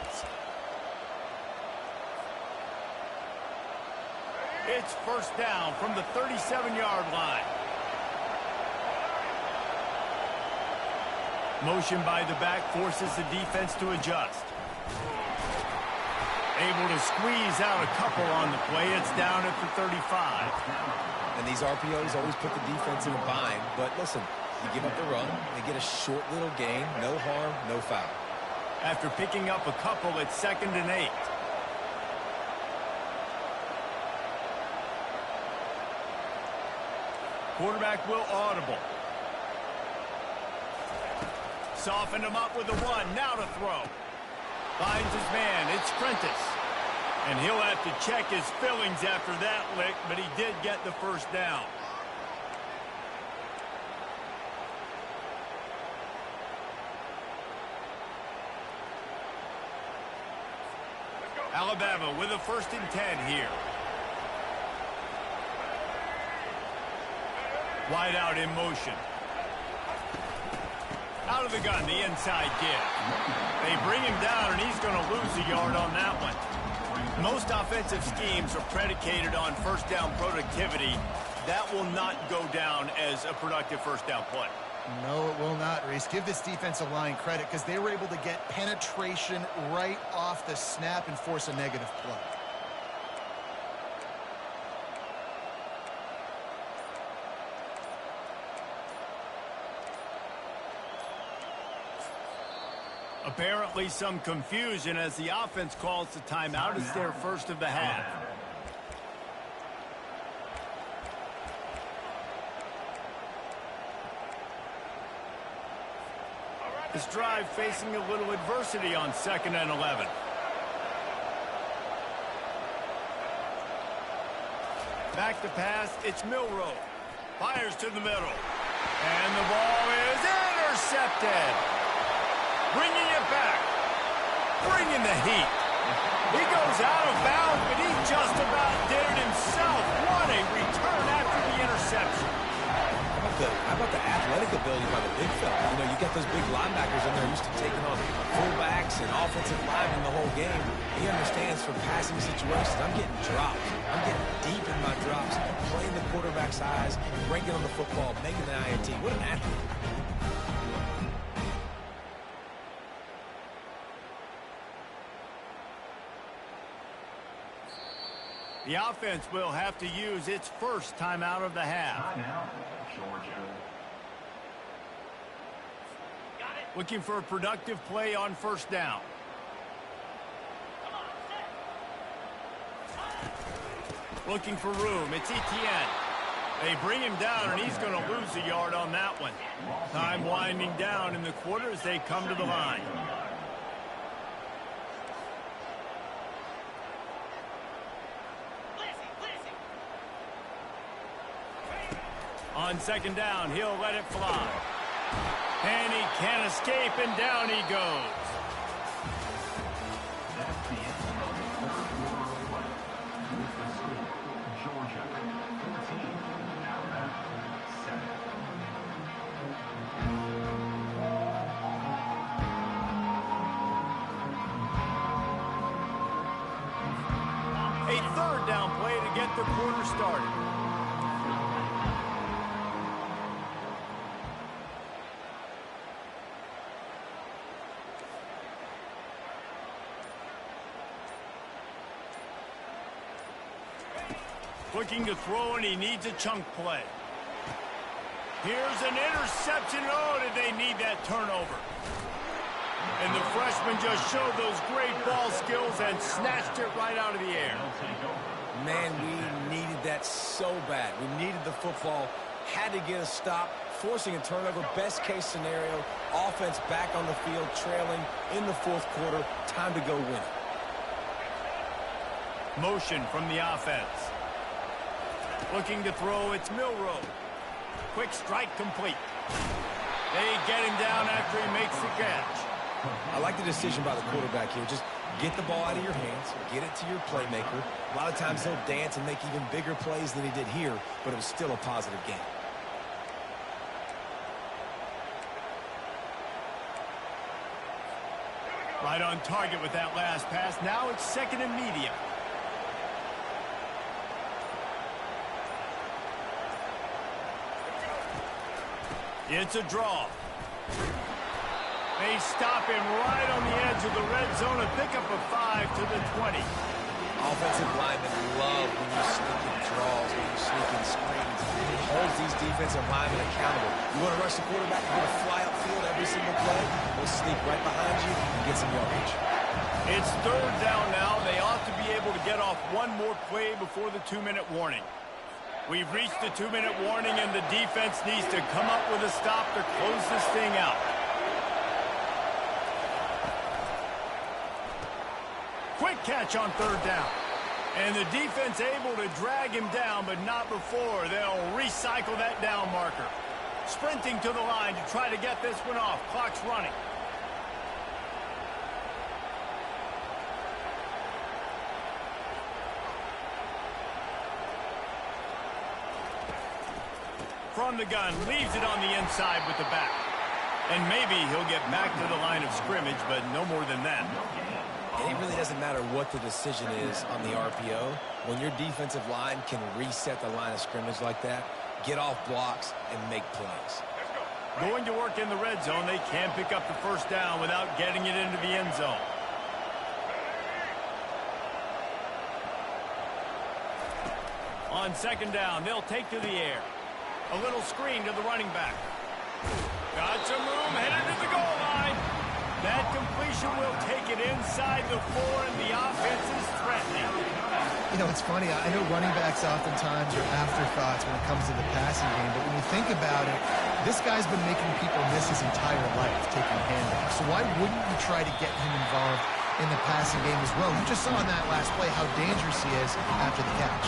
It's first down from the 37-yard line. Motion by the back forces the defense to adjust. Able to squeeze out a couple on the play. It's down at the 35. And these RPOs always put the defense in a bind. But listen, you give up the run, they get a short little gain, no harm, no foul. After picking up a couple, it's 2nd and 8. Quarterback will audible. Softened him up with the one. Now to throw. Finds his man. It's Prentice. And he'll have to check his fillings after that lick, but he did get the first down. Alabama with a 1st and 10 here. Wide out in motion. Out of the gun, the inside give. They bring him down, and he's going to lose a yard on that one. Most offensive schemes are predicated on first down productivity. That will not go down as a productive first down play. No, it will not, Reese. Give this defensive line credit because they were able to get penetration right off the snap and force a negative play. Apparently some confusion as the offense calls the timeout. It's their first of the half. This drive facing a little adversity on 2nd and 11. Back to pass, it's Milroe. Fires to the middle. And the ball is intercepted. Bringing it back. Bringing the heat. He goes out of bounds, but he just about did it himself. What a return after the interception. How about the athletic ability by the big fella? You know, you got those big linebackers in there used to taking on fullbacks and offensive linemen the whole game. He understands from passing situations. I'm getting dropped. I'm getting deep in my drops, playing the quarterback's eyes, breaking on the football, making the INT. What an athlete. The offense will have to use its first timeout of the half. Timeout, Georgia. Looking for a productive play on first down. Looking for room. It's Etienne. They bring him down, and he's going to lose a yard on that one. Time winding down in the quarter as they come to the line. On second down, he'll let it fly. And he can't escape, and down he goes. That's the end of the third quarter of play. With the score, Georgia 14, Alabama 7. A third down play to get the quarter started. Looking to throw, and he needs a chunk play. Here's an interception. Oh, did they need that turnover? And the freshman just showed those great ball skills and snatched it right out of the air. Man, we needed that so bad. We needed the football, had to get a stop, forcing a turnover. Best case scenario, offense back on the field, trailing in the fourth quarter. Time to go win. Motion from the offense. Looking to throw, it's Milroe. Quick strike complete. They get him down after he makes the catch. I like the decision by the quarterback here. Just get the ball out of your hands, get it to your playmaker. A lot of times he'll dance and make even bigger plays than he did here, but it was still a positive game. Right on target with that last pass. Now it's second and medium. It's a draw. They stop him right on the edge of the red zone and pick up a 5 to the 20. Offensive linemen love when you sneak in draws, when you sneak in screens. It holds these defensive linemen accountable. You want to rush the quarterback, you want to fly upfield every single play, we'll sneak right behind you and get some yardage. It's third down now. They ought to be able to get off one more play before the 2-minute warning. We've reached the 2-minute warning, and the defense needs to come up with a stop to close this thing out. Quick catch on third down. And the defense able to drag him down, but not before they'll recycle that down marker. Sprinting to the line to try to get this one off. Clock's running. From the gun, leaves it on the inside with the back. And maybe he'll get back to the line of scrimmage, but no more than that. And it really doesn't matter what the decision is on the RPO. When your defensive line can reset the line of scrimmage like that, get off blocks and make plays. Going to work in the red zone, they can pick up the first down without getting it into the end zone. On second down, they'll take to the air. A little screen to the running back. Got some room, headed to the goal line. That completion will take it inside the 4, and the offense is threatening. You know, it's funny. I know running backs oftentimes are afterthoughts when it comes to the passing game, but when you think about it, this guy's been making people miss his entire life taking handoffs. So why wouldn't you try to get him involved in the passing game as well? You just saw in that last play how dangerous he is after the catch.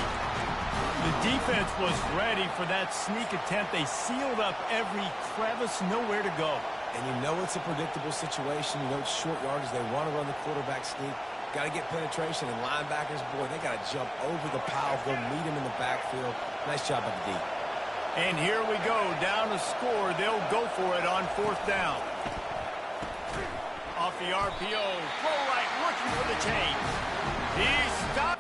The defense was ready for that sneak attempt. They sealed up every crevice, nowhere to go. And you know it's a predictable situation. You know it's short yardage. They want to run the quarterback sneak. Got to get penetration. And linebackers, boy, they got to jump over the pile, go meet him in the backfield. Nice job by the D. And here we go, down to score. They'll go for it on fourth down. Off the RPO, throw right, looking for the chain. He stopped.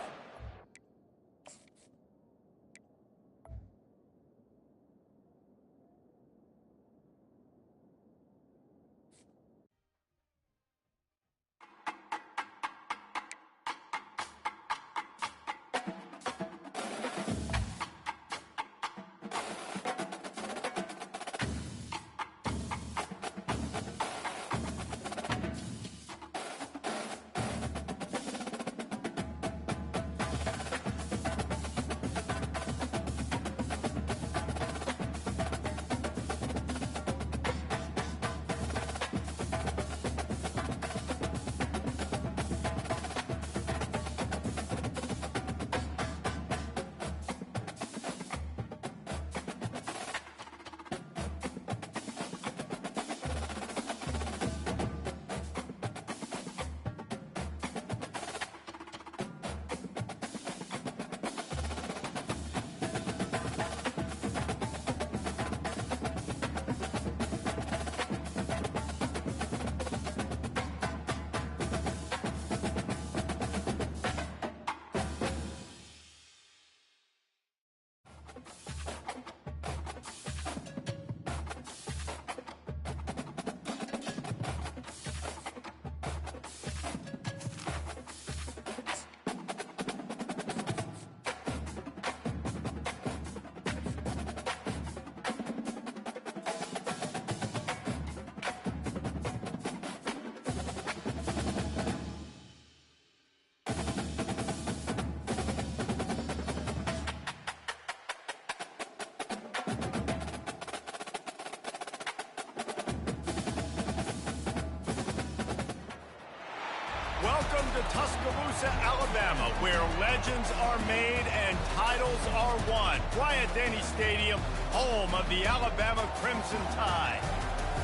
Welcome to Tuscaloosa, Alabama, where legends are made and titles are won. Bryant-Denny Stadium, home of the Alabama Crimson Tide.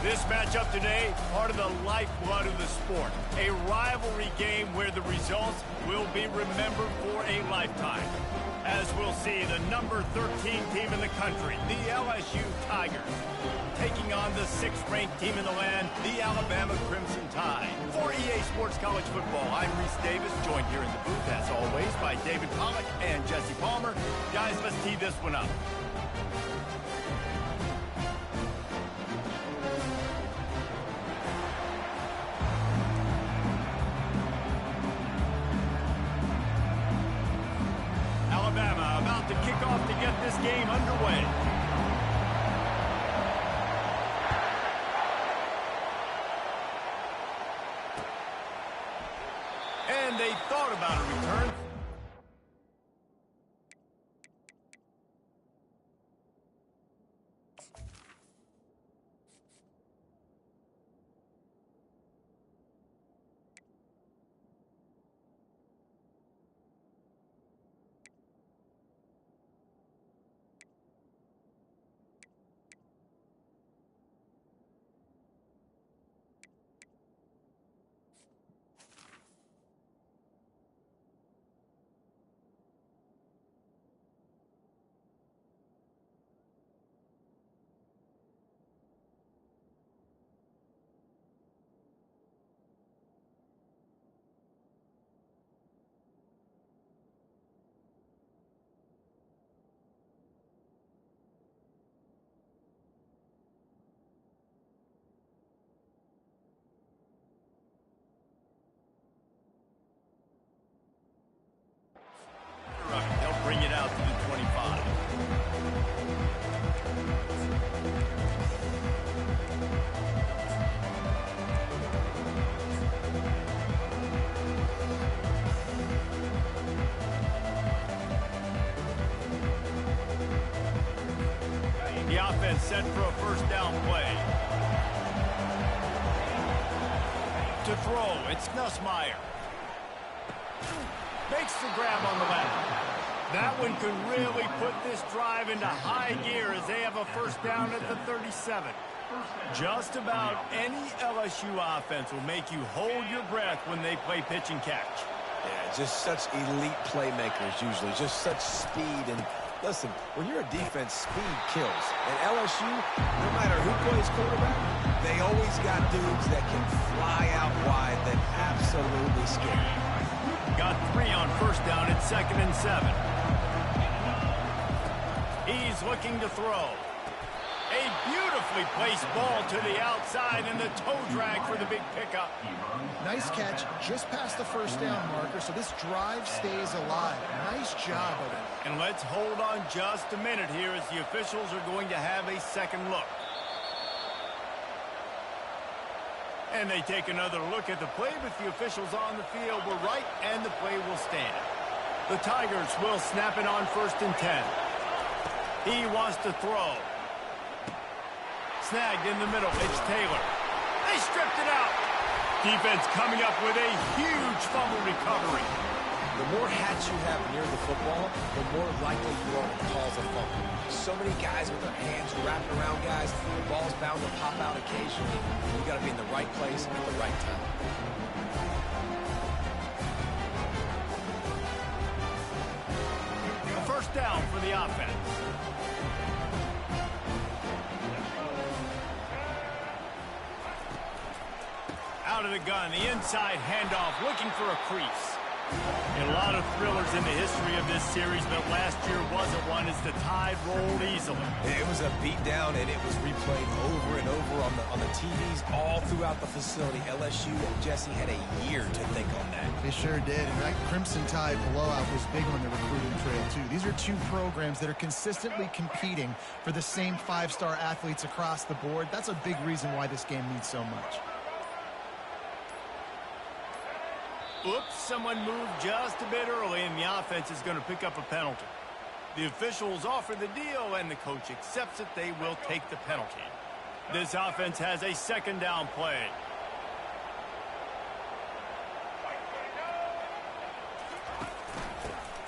This matchup today, part of the lifeblood of the sport. A rivalry game where the results will be remembered for a lifetime. As we'll see, the number 13 team in the country, the LSU Tigers, taking on the 6th-ranked team in the land, the Alabama Crimson Tide. For EA Sports College Football, I'm Reese Davis, joined here in the booth, as always, by David Pollack and Jesse Palmer. Guys, let's tee this one up. Alabama about to kick off to get this game underway. And they thought about a return. They'll bring it out to the 25. The offense set for a first down play. To throw, it's Nussmeier. Makes the grab on the left. That one could really put this drive into high gear as they have a first down at the 37. Just about any LSU offense will make you hold your breath when they play pitch and catch. Yeah, just such elite playmakers usually, just such speed. And listen, when you're a defense, speed kills. And LSU, no matter who plays quarterback, they always got dudes that can fly out wide that absolutely scare. Got 3 on first down at 2nd and 7. He's looking to throw. A beautifully placed ball to the outside and the toe drag for the big pickup. Nice catch just past the first down marker, so this drive stays alive. Nice job of it. And let's hold on just a minute here as the officials are going to have a second look. And they take another look at the play, but the officials on the field were right, and the play will stand. The Tigers will snap it on 1st and 10. He wants to throw. Snagged in the middle. It's Taylor. They stripped it out. Defense coming up with a huge fumble recovery. The more hats you have near the football, the more likely you are to cause a fumble. So many guys with their hands wrapping around guys. The ball's bound to pop out occasionally. You got to be in the right place at the right time. A first down for the offense. Out of the gun, the inside handoff, looking for a crease. And a lot of thrillers in the history of this series, but last year wasn't one as the Tide rolled easily. It was a beatdown, and it was replayed over and over on the TVs all throughout the facility. LSU and Jesse had a year to think on that. They sure did, and that Crimson Tide blowout was big on the recruiting trail, too. These are two programs that are consistently competing for the same 5-star athletes across the board. That's a big reason why this game means so much. Oops, someone moved just a bit early, and the offense is going to pick up a penalty. The officials offer the deal, and the coach accepts it. They will take the penalty. This offense has a second down play.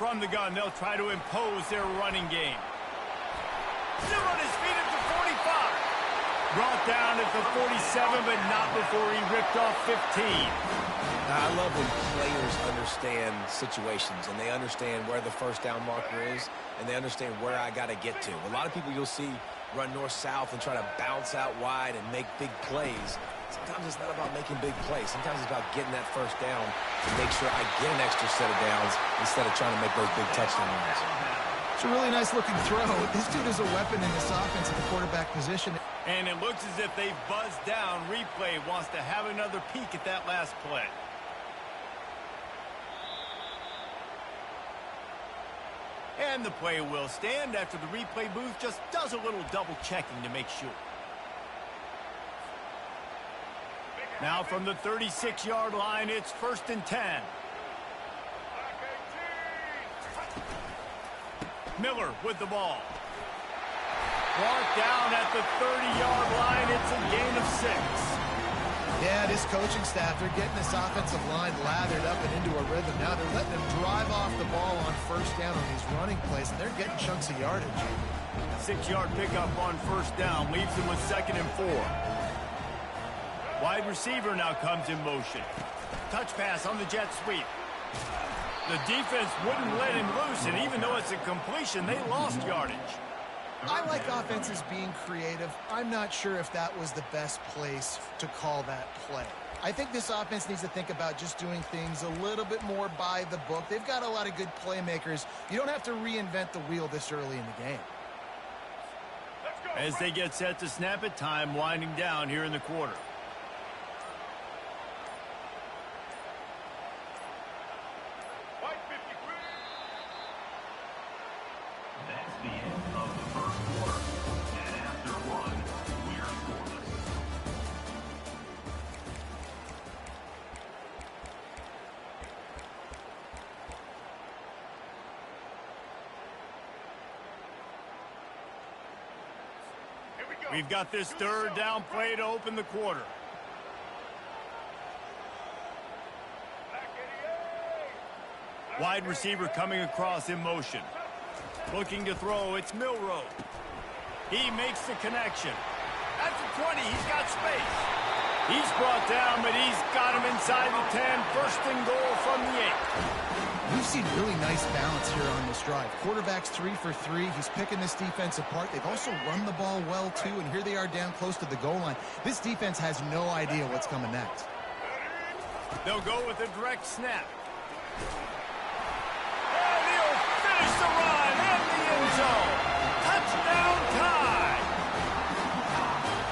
From the gun, they'll try to impose their running game. Still on his feet at the 45. Brought down at the 47, but not before he ripped off 15. I love when players understand situations and they understand where the first down marker is and they understand where I got to get to. A lot of people you'll see run north-south and try to bounce out wide and make big plays. Sometimes it's not about making big plays. Sometimes it's about getting that first down to make sure I get an extra set of downs instead of trying to make those big touchdown runs. It's a really nice looking throw. This dude is a weapon in this offense at the quarterback position. And it looks as if they've buzzed down. Replay wants to have another peek at that last play. And the play will stand after the replay booth just does a little double checking to make sure. Now from the 36-yard line, it's 1st and 10. Miller with the ball. Brought down at the 30-yard line. It's a gain of 6. Yeah, this coaching staff, they're getting this offensive line lathered up and into a rhythm. Now they're letting them drive off the ball on first down on these running plays, and they're getting chunks of yardage. 6-yard pickup on first down leaves them with 2nd and 4. Wide receiver now comes in motion. Touch pass on the jet sweep. The defense wouldn't let him loose, and even though it's a completion, they lost yardage. I like offenses being creative. I'm not sure if that was the best place to call that play. I think this offense needs to think about just doing things a little bit more by the book. They've got a lot of good playmakers. You don't have to reinvent the wheel this early in the game. As they get set to snap it, time winding down here in the quarter. That's the end of the first quarter. And after one, we're scoreless. We've got this 3rd down play to open the quarter. Wide receiver coming across in motion. Looking to throw, it's Milroe. He makes the connection. At the 20, he's got space. He's brought down, but he's got him inside the 10. 1st and goal from the 8. We've seen really nice balance here on this drive. Quarterback's 3 for 3. He's picking this defense apart. They've also run the ball well, too, and here they are down close to the goal line. This defense has no idea what's coming next. They'll go with a direct snap. And he'll finish the run in the end zone. Touchdown tie.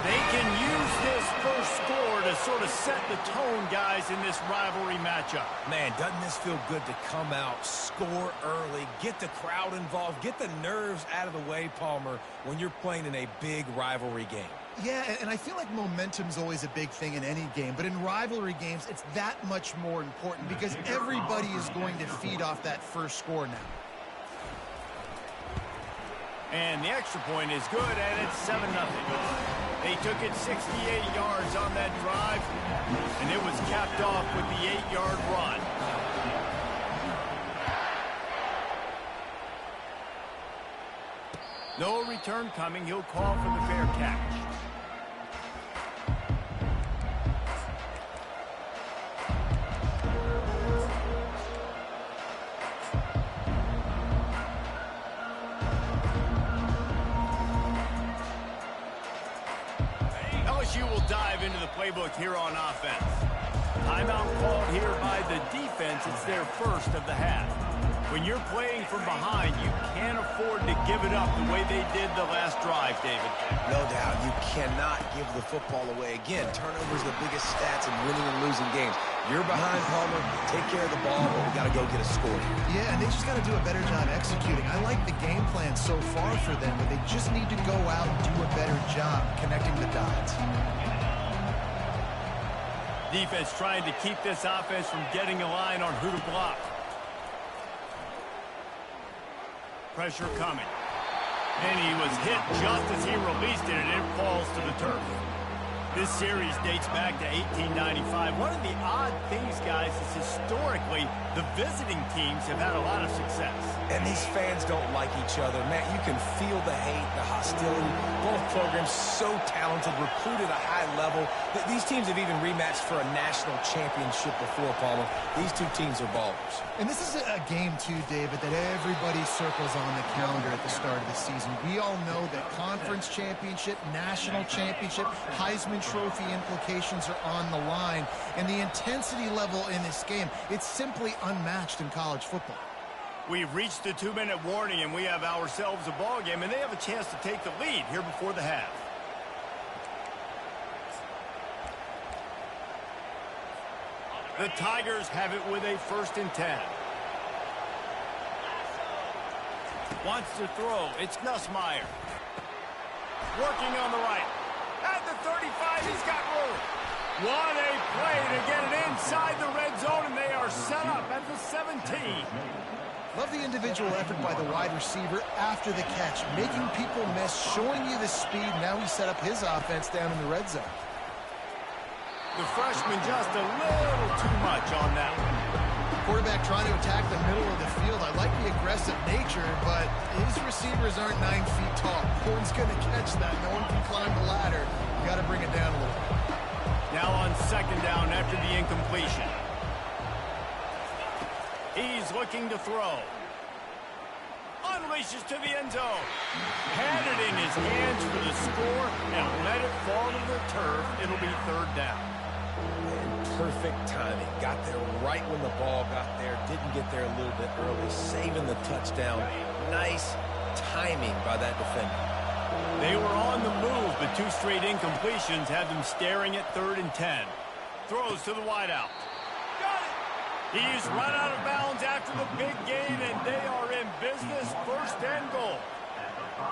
They can use this first score to sort of set the tone, guys, in this rivalry matchup. Man, doesn't this feel good to come out, score early, get the crowd involved, get the nerves out of the way, Palmer, when you're playing in a big rivalry game. Yeah, and I feel like momentum's always a big thing in any game, but in rivalry games, it's that much more important because everybody is going to feed off that first score now. And the extra point is good, and it's 7-0. They took it 68 yards on that drive, and it was capped off with the 8-yard run. No return coming. He'll call for the fair catch. LSU will dive into the playbook here on offense. Timeout called here by the defense. It's their first of the half. When you're playing from behind, you can't afford to give it up the way they did the last drive, David. No doubt, you cannot give the football away. Again, turnovers are the biggest stats in winning and losing games. You're behind, Palmer. Take care of the ball, but we got to go get a score. Yeah, and they just got to do a better job executing. I like the game plan so far for them, but they just need to go out and do a better job connecting the dots. Defense trying to keep this offense from getting a line on who to block. Pressure coming. And he was hit just as he released it, and it falls to the turf. This series dates back to 1895. One of the odd things, guys, is historically the visiting teams have had a lot of success. And these fans don't like each other. Man, you can feel the hate, the hostility. Both programs so talented, recruited at a high level. These teams have even rematched for a national championship before, Palmer. These two teams are ballers. And this is a game, too, David, that everybody circles on the calendar at the start of the season. We all know that conference championship, national championship, Heisman Trophy implications are on the line. And the intensity level in this game, it's simply unmatched in college football. We've reached the 2-minute warning, and we have ourselves a ball game, and they have a chance to take the lead here before the half. The Tigers have it with a 1st and 10. Wants to throw. It's Nussmeier. Working on the right. At the 35, he's got room. What a play to get it inside the red zone, and they are set up at the 17. Love the individual effort by the wide receiver after the catch, making people miss, showing you the speed. Now he set up his offense down in the red zone. The freshman just a little too much on that one. Quarterback trying to attack the middle of the field. I like the aggressive nature, but his receivers aren't 9 feet tall. No one's going to catch that. No one can climb the ladder. You got to bring it down a little bit. Now on 2nd down after the incompletion. He's looking to throw. Unleashes to the end zone. Had it in his hands for the score and let it fall to the turf. It'll be 3rd down. And perfect timing. Got there right when the ball got there. Didn't get there a little bit early. Saving the touchdown. Nice timing by that defender. They were on the move, but 2 straight incompletions had them staring at 3rd and 10. Throws to the wideout. Got it! He's run out of bounds after the big gain, and they are in business. 1st and goal.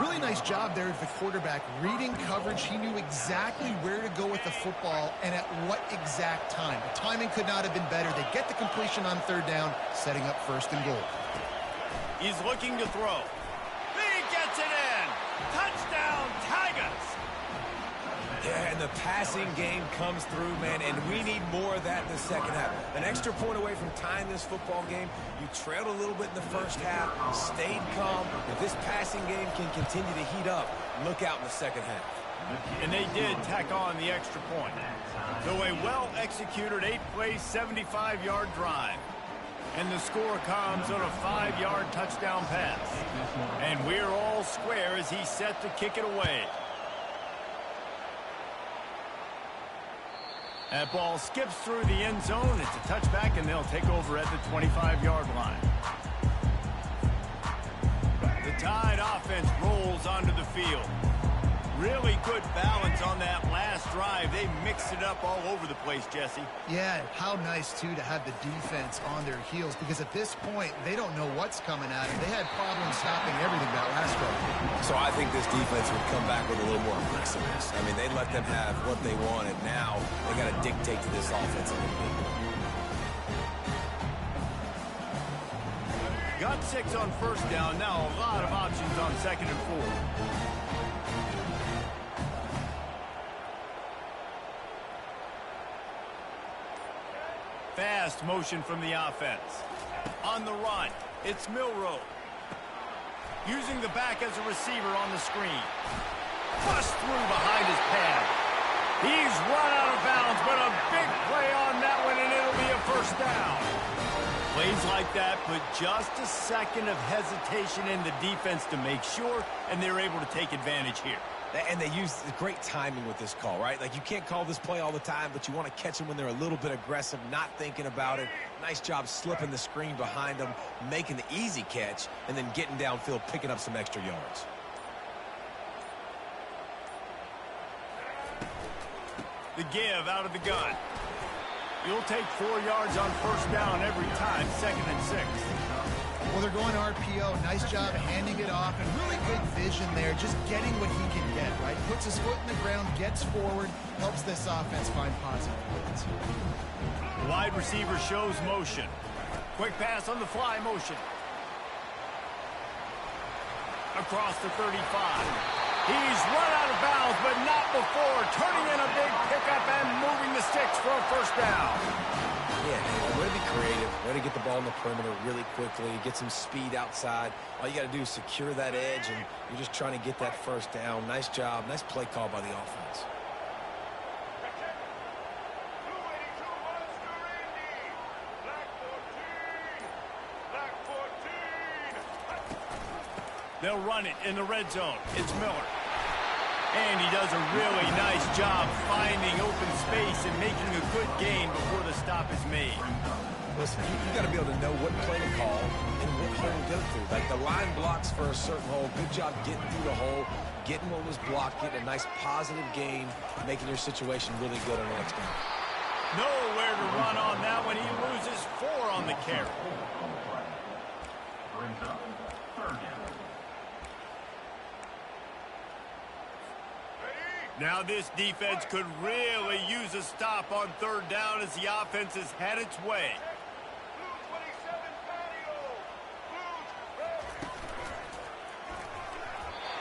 Really nice job there at the quarterback. Reading coverage, he knew exactly where to go with the football and at what exact time. The timing could not have been better. They get the completion on 3rd down, setting up 1st and goal. He's looking to throw. He gets it in. Touchdown, Tigers. Yeah, and the passing game comes through, man, and we need more of that in the second half. An extra point away from tying this football game. You trailed a little bit in the first half, stayed calm. If this passing game can continue to heat up, look out in the second half. And they did tack on the extra point. So a well-executed 8-play, 75-yard drive. And the score comes on a 5-yard touchdown pass. And we're all square as he's set to kick it away. That ball skips through the end zone. It's a touchback, and they'll take over at the 25-yard line. The Tide offense rolls onto the field. Really good balance on that last drive. They mixed it up all over the place, Jesse. Yeah, how nice, too, to have the defense on their heels, because at this point, they don't know what's coming at them. They had problems stopping everything that last drive. So I think this defense would come back with a little more aggressiveness. I mean, they let them have what they wanted. Now they got to dictate to this offense a little bit more. Got 6 on 1st down. Now a lot of options on 2nd and 4. Fast motion from the offense. On the run, it's Milroe. Using the back as a receiver on the screen. Bust through behind his pad. He's run out of bounds, but a big play on that one, and it'll be a 1st down. Plays like that put just a second of hesitation in the defense to make sure, and they're able to take advantage here. And they use great timing with this call, right? Like, you can't call this play all the time, but you want to catch them when they're a little bit aggressive, not thinking about it. Nice job slipping the screen behind them, making the easy catch, and then getting downfield, picking up some extra yards. The give out of the gun. You'll take 4 yards on 1st down every time, 2nd and 6. Well, they're going RPO. Nice job handing it off, and really good vision there, just getting what he can get, right? Puts his foot in the ground, gets forward, helps this offense find positive points. Wide receiver shows motion. Quick pass on the fly motion. Across the 35. He's run out of bounds, but not before turning in a big pickup and moving the sticks for a first down. Yeah, way to be creative, way to get the ball in the perimeter really quickly, get some speed outside. All you got to do is secure that edge, and you're just trying to get that first down. Nice job, nice play call by the offense. They'll run it in the red zone. It's Miller. And he does a really nice job finding open space and making a good gain before the stop is made. Listen, you got to be able to know what play to call and what hole to go through. Like the line blocks for a certain hole. Good job getting through the hole, getting what was blocked, getting a nice positive gain, making your situation really good on the next one. Nowhere to run on that one. He loses 4 on the carry. Brings up third down. Now this defense could really use a stop on third down as the offense has had its way.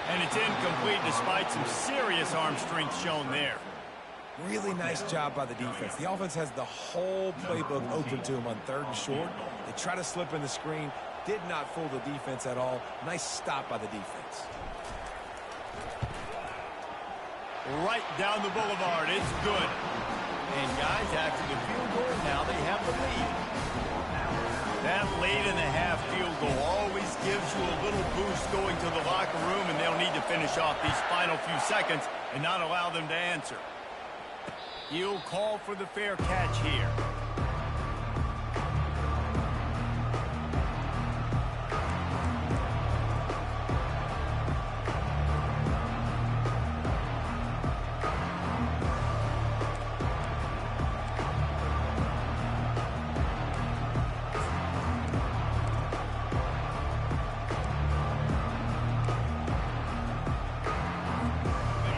And it's incomplete despite some serious arm strength shown there. Really nice job by the defense. The offense has the whole playbook open to them on third and short. They try to slip in the screen. Did not fool the defense at all. Nice stop by the defense. Right down the boulevard. It's good. And guys, after the field goal, now they have the lead. That late-in-the-half field goal always gives you a little boost going to the locker room, and they'll need to finish off these final few seconds and not allow them to answer. He'll call for the fair catch here.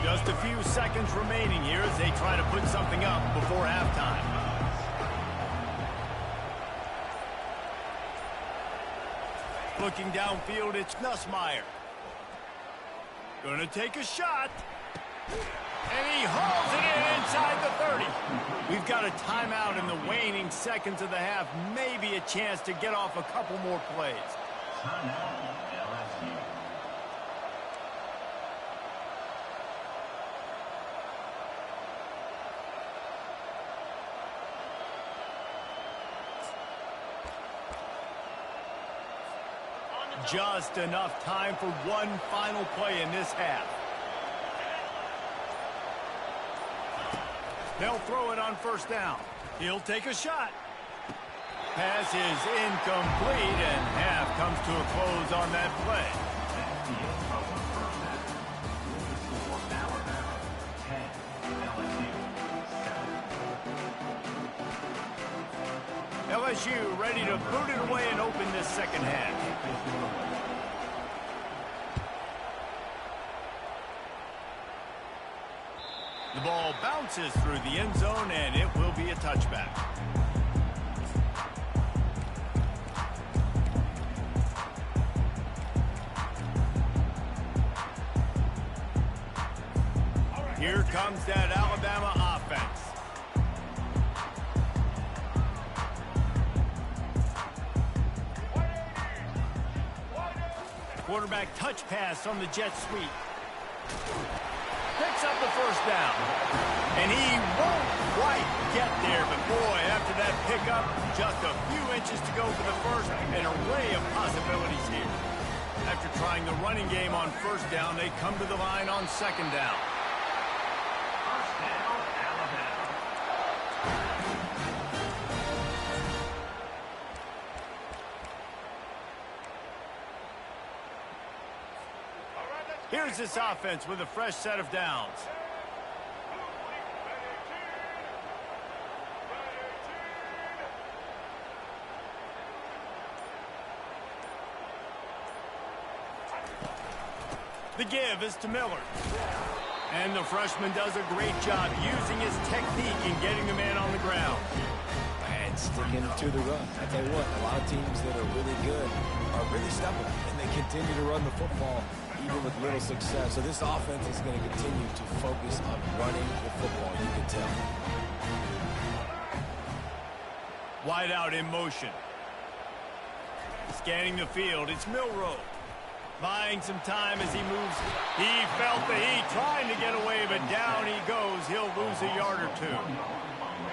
Just a few seconds remaining here as they try to put something up before halftime. Looking downfield, it's Nussmeier. Gonna take a shot. And he hauls it in inside the 30. We've got a timeout in the waning seconds of the half. Maybe a chance to get off a couple more plays. Timeout, LSU. Just enough time for one final play in this half. They'll throw it on first down. He'll take a shot. Pass is incomplete, and half comes to a close on that play. That's the end of the first half. With the score, Alabama 10, LSU 7. LSU ready to boot it away and open this second half. The ball bounces through the end zone, and it will be a touchback. Here comes that Alabama offense. Quarterback touch pass on the jet sweep. Picks up the first down. And he won't quite get there, but boy, after that pickup, just a few inches to go for the first, an array of possibilities here. After trying the running game on first down, they come to the line on second down. First down, Alabama. Here's this offense with a fresh set of downs. The give is to Miller. And the freshman does a great job using his technique and getting the man on the ground. And sticking to the run. I tell you what, a lot of teams that are really good are really stubborn, and they continue to run the football. even with little success. So this offense is going to continue to focus on running the football, you can tell. Wide out in motion. Scanning the field, it's Milroe. Buying some time as he moves. He felt the heat, trying to get away, but down he goes. He'll lose a yard or two.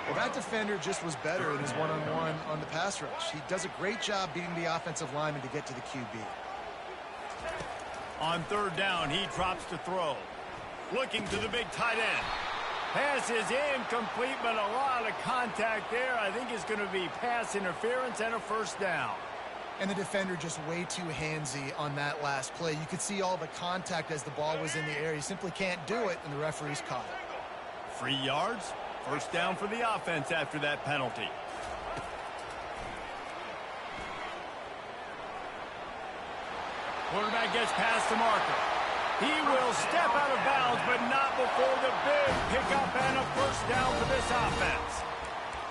Well, that defender just was better in his one-on-one on the pass rush. He does a great job beating the offensive lineman to get to the QB. On third down, he drops to throw. Looking to the big tight end. Pass is incomplete, but a lot of contact there. I think it's going to be pass interference and a first down. And the defender just way too handsy on that last play. You could see all the contact as the ball was in the air. He simply can't do it, and the referee's caught it. 3 yards. First down for the offense after that penalty. Quarterback gets past the marker. He will step out of bounds, but not before the big pickup and a first down for this offense.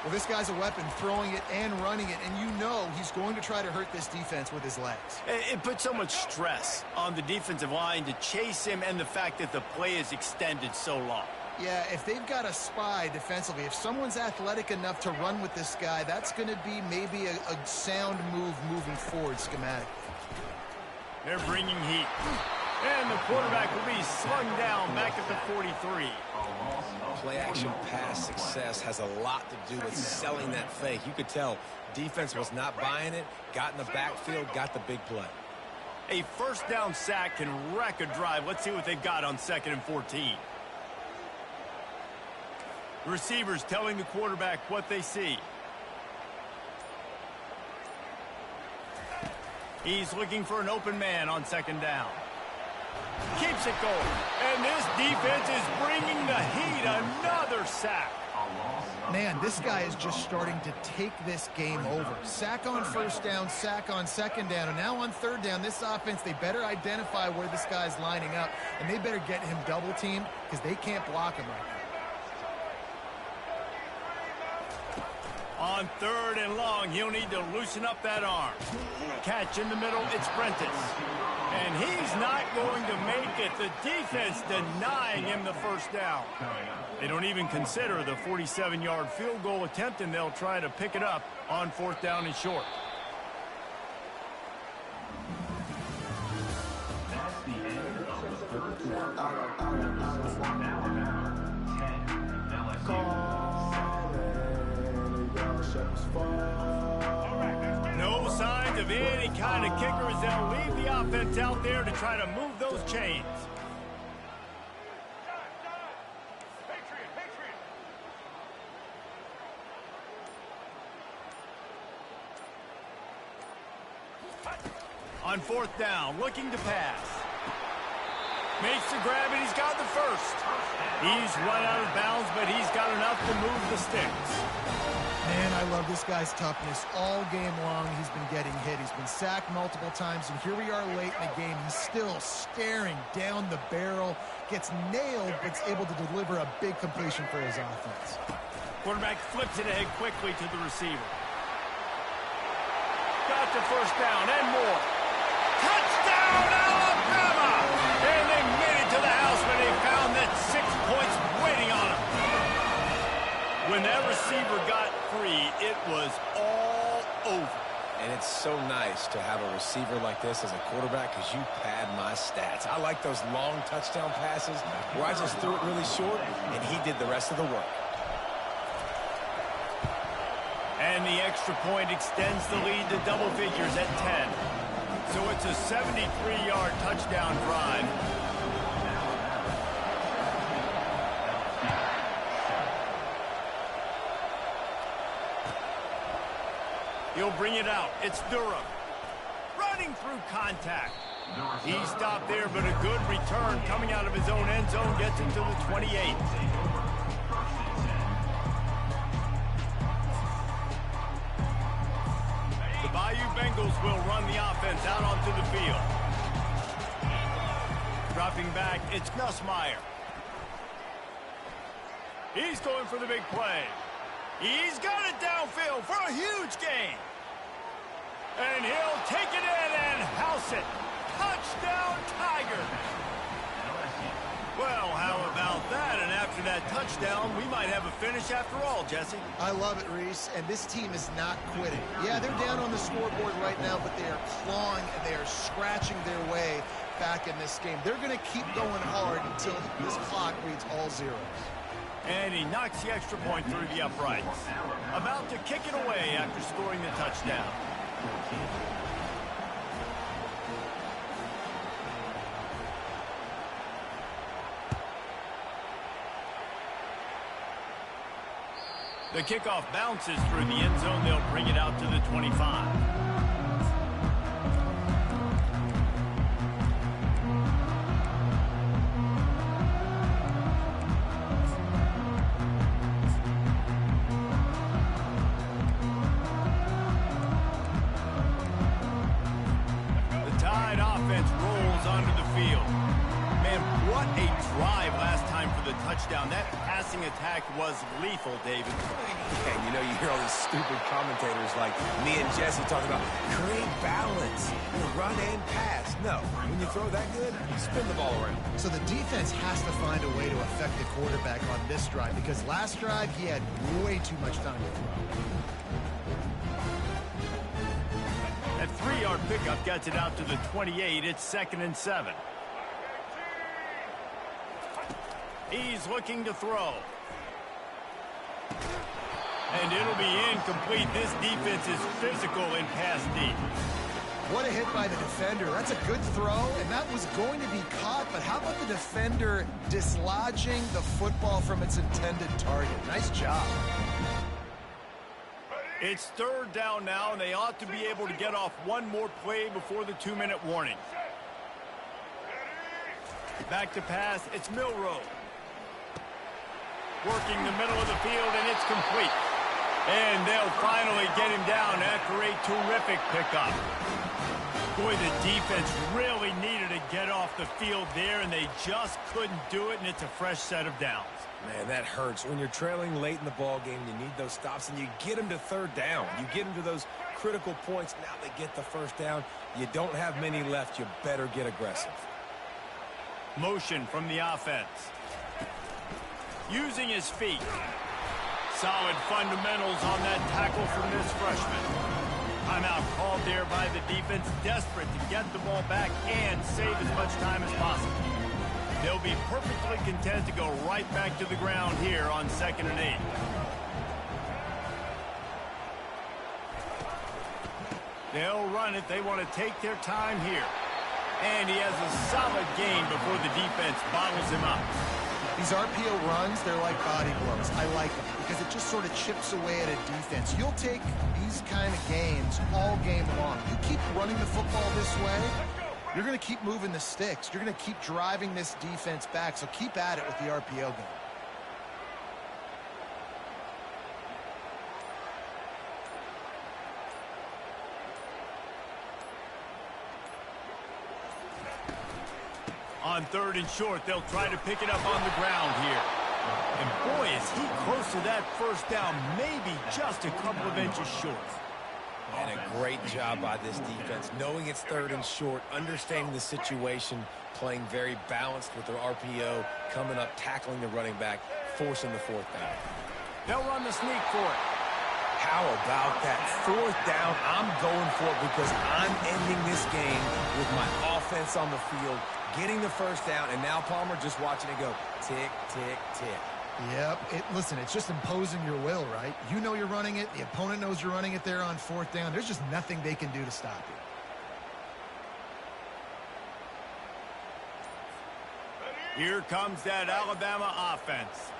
Well, this guy's a weapon, throwing it and running it, and you know he's going to try to hurt this defense with his legs. It puts so much stress on the defensive line to chase him and the fact that the play is extended so long. Yeah, if they've got a spy defensively, if someone's athletic enough to run with this guy, that's going to be maybe a sound move moving forward schematically. They're bringing heat. And the quarterback will be slung down back at the 43. Play-action pass success has a lot to do with selling that fake. You could tell defense was not buying it, got in the backfield, got the big play. A first down sack can wreck a drive. Let's see what they've got on 2nd and 14. The receivers telling the quarterback what they see. He's looking for an open man on 2nd down. Keeps it going. And this defense is bringing the heat. Another sack. Man, this guy is just starting to take this game over. Sack on first down, sack on 2nd down, and now on 3rd down, this offense, they better identify where this guy's lining up, and they better get him double-teamed because they can't block him right now. On 3rd and long, he'll need to loosen up that arm. Catch in the middle, it's Prentice. And he's not going to make it. The defense denying him the first down. They don't even consider the 47-yard field goal attempt, and they'll try to pick it up on 4th down and short. That's the end of the 3rd quarter. Now 10 LSU. No signs of any kind of kicker as they'll leave the offense out there to try to move those chains. On 4th down, looking to pass. Makes the grab, and he's got the first. He's run out of bounds, but he's got enough to move the sticks. Man, I love this guy's toughness. All game long, he's been getting hit. He's been sacked multiple times, and here we are late in the game. He's still staring down the barrel, gets nailed, but's able to deliver a big completion for his offense. Quarterback flips it ahead quickly to the receiver. Got the first down and more. Touchdown, Alabama! And they made it to the house when they found that 6 points waiting on them. When that receiver got free, it was all over. And it's so nice to have a receiver like this as a quarterback because you pad my stats. I like those long touchdown passes where I just threw it really short, and he did the rest of the work. And the extra point extends the lead to double figures at 10. So it's a 73-yard touchdown drive. He'll bring it out. It's Durham. Running through contact. He stopped there, but a good return coming out of his own end zone gets him to the 28. The Bayou Bengals will run the offense out onto the field. Dropping back, it's Nussmeier. He's going for the big play. He's got it downfield for a huge gain. And he'll take it in and house it. Touchdown! Touchdown, Tigers! Well, how about that? And after that touchdown, we might have a finish after all, Jesse. I love it, Reese, and this team is not quitting. Yeah, they're down on the scoreboard right now, but they are clawing and they are scratching their way back in this game. They're going to keep going hard until this clock reads all zeros. And he knocks the extra point through the uprights. About to kick it away after scoring the touchdown. The kickoff bounces through the end zone. They'll bring it out to the 25. Touchdown. That passing attack was lethal, David. And you know, you hear all these stupid commentators like me and Jesse talking about create balance, run and pass. No, when you throw that good, you spin the ball around. So the defense has to find a way to affect the quarterback on this drive because last drive he had way too much time to throw. That 3-yard pickup gets it out to the 28. It's 2nd and 7. He's looking to throw. And it'll be incomplete. This defense is physical in pass deep. What a hit by the defender. That's a good throw, and that was going to be caught, but how about the defender dislodging the football from its intended target? Nice job. It's 3rd down now, and they ought to be able to get off one more play before the 2-minute warning. Back to pass. It's Milroe. Working the middle of the field, and it's complete. And they'll finally get him down after a terrific pickup. Boy, the defense really needed to get off the field there, and they just couldn't do it, and it's a fresh set of downs. Man, that hurts. When you're trailing late in the ball game, you need those stops, and you get them to 3rd down. You get them to those critical points. Now they get the 1st down. You don't have many left. You better get aggressive. Motion from the offense. Using his feet. Solid fundamentals on that tackle from this freshman. Timeout called there by the defense, desperate to get the ball back and save as much time as possible. They'll be perfectly content to go right back to the ground here on 2nd and 8. They'll run it. They want to take their time here. And he has a solid gain before the defense bottles him up. These RPO runs, they're like body blows. I like them because it just sort of chips away at a defense. You'll take these kind of gains all game long. You keep running the football this way, you're going to keep moving the sticks. You're going to keep driving this defense back, so keep at it with the RPO game. On 3rd and short, they'll try to pick it up on the ground here. And boy, is he close to that 1st down, maybe just a couple of inches short. And a great job by this defense, knowing it's 3rd and short, understanding the situation, playing very balanced with their RPO, coming up, tackling the running back, forcing the 4th down. They'll run the sneak for it. How about that 4th down? I'm going for it because I'm ending this game with my offense on the field, getting the 1st down, and now Palmer just watching it go tick, tick, tick. Yep. Listen, it's just imposing your will, right? You know you're running it. The opponent knows you're running it there on 4th down. There's just nothing they can do to stop you. Here comes that Alabama offense.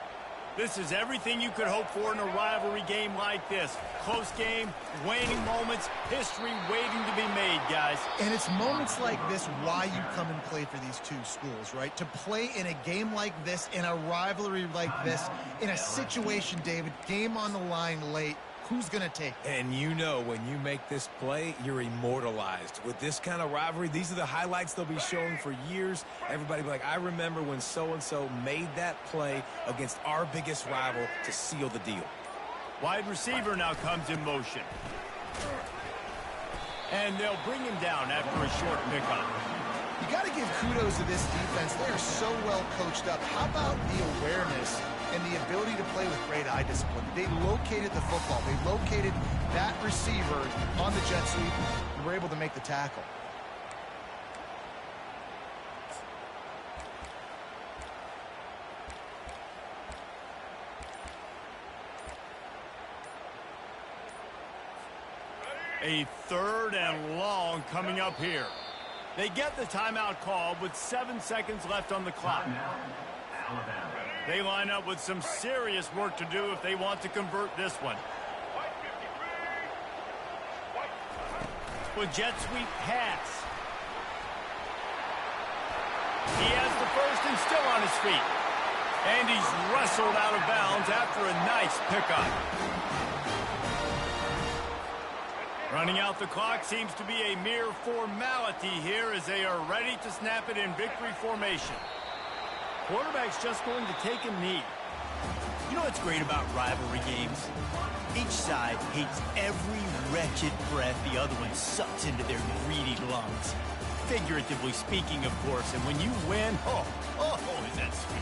This is everything you could hope for in a rivalry game like this. Close game, waning moments, history waiting to be made, guys. And it's moments like this why you come and play for these two schools, right? To play in a game like this, in a rivalry like this, in a situation, David, game on the line late, who's going to take it? And you know when you make this play, you're immortalized. With this kind of rivalry, these are the highlights they'll be showing for years. Everybody will be like, I remember when so-and-so made that play against our biggest rival to seal the deal. Wide receiver now comes in motion. And they'll bring him down after a short pickup. You got to give kudos to this defense. They are so well coached up. How about the awareness and the ability to play with great eye discipline? They located the football. They located that receiver on the jet sweep and were able to make the tackle. A 3rd and long coming up here. They get the timeout called with 7 seconds left on the clock. They line up with some serious work to do if they want to convert this one. With jet sweep pass. He has the first and still on his feet. And he's wrestled out of bounds after a nice pickup. Running out the clock seems to be a mere formality here as they are ready to snap it in victory formation. Quarterback's just going to take a knee. You know what's great about rivalry games? Each side hates every wretched breath the other one sucks into their greedy lungs. Figuratively speaking, of course, and when you win, oh, is that sweet.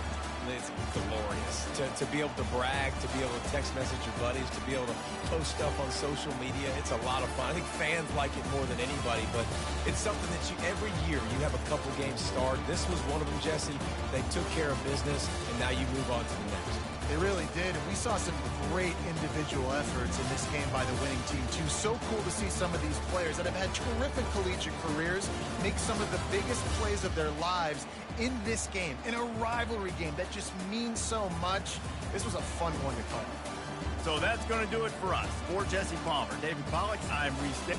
It's glorious to be able to brag, to be able to text message your buddies, to be able to post stuff on social media. It's a lot of fun. I think fans like it more than anybody, but it's something that every year you have a couple games start. This was one of them, Jesse. They took care of business, and now you move on to the next. They really did, and we saw some great individual efforts in this game by the winning team, too. So cool to see some of these players that have had terrific collegiate careers make some of the biggest plays of their lives in this game, in a rivalry game that just means so much. This was a fun one to call. So that's going to do it for us. For Jesse Palmer, David Pollack, I'm Reese.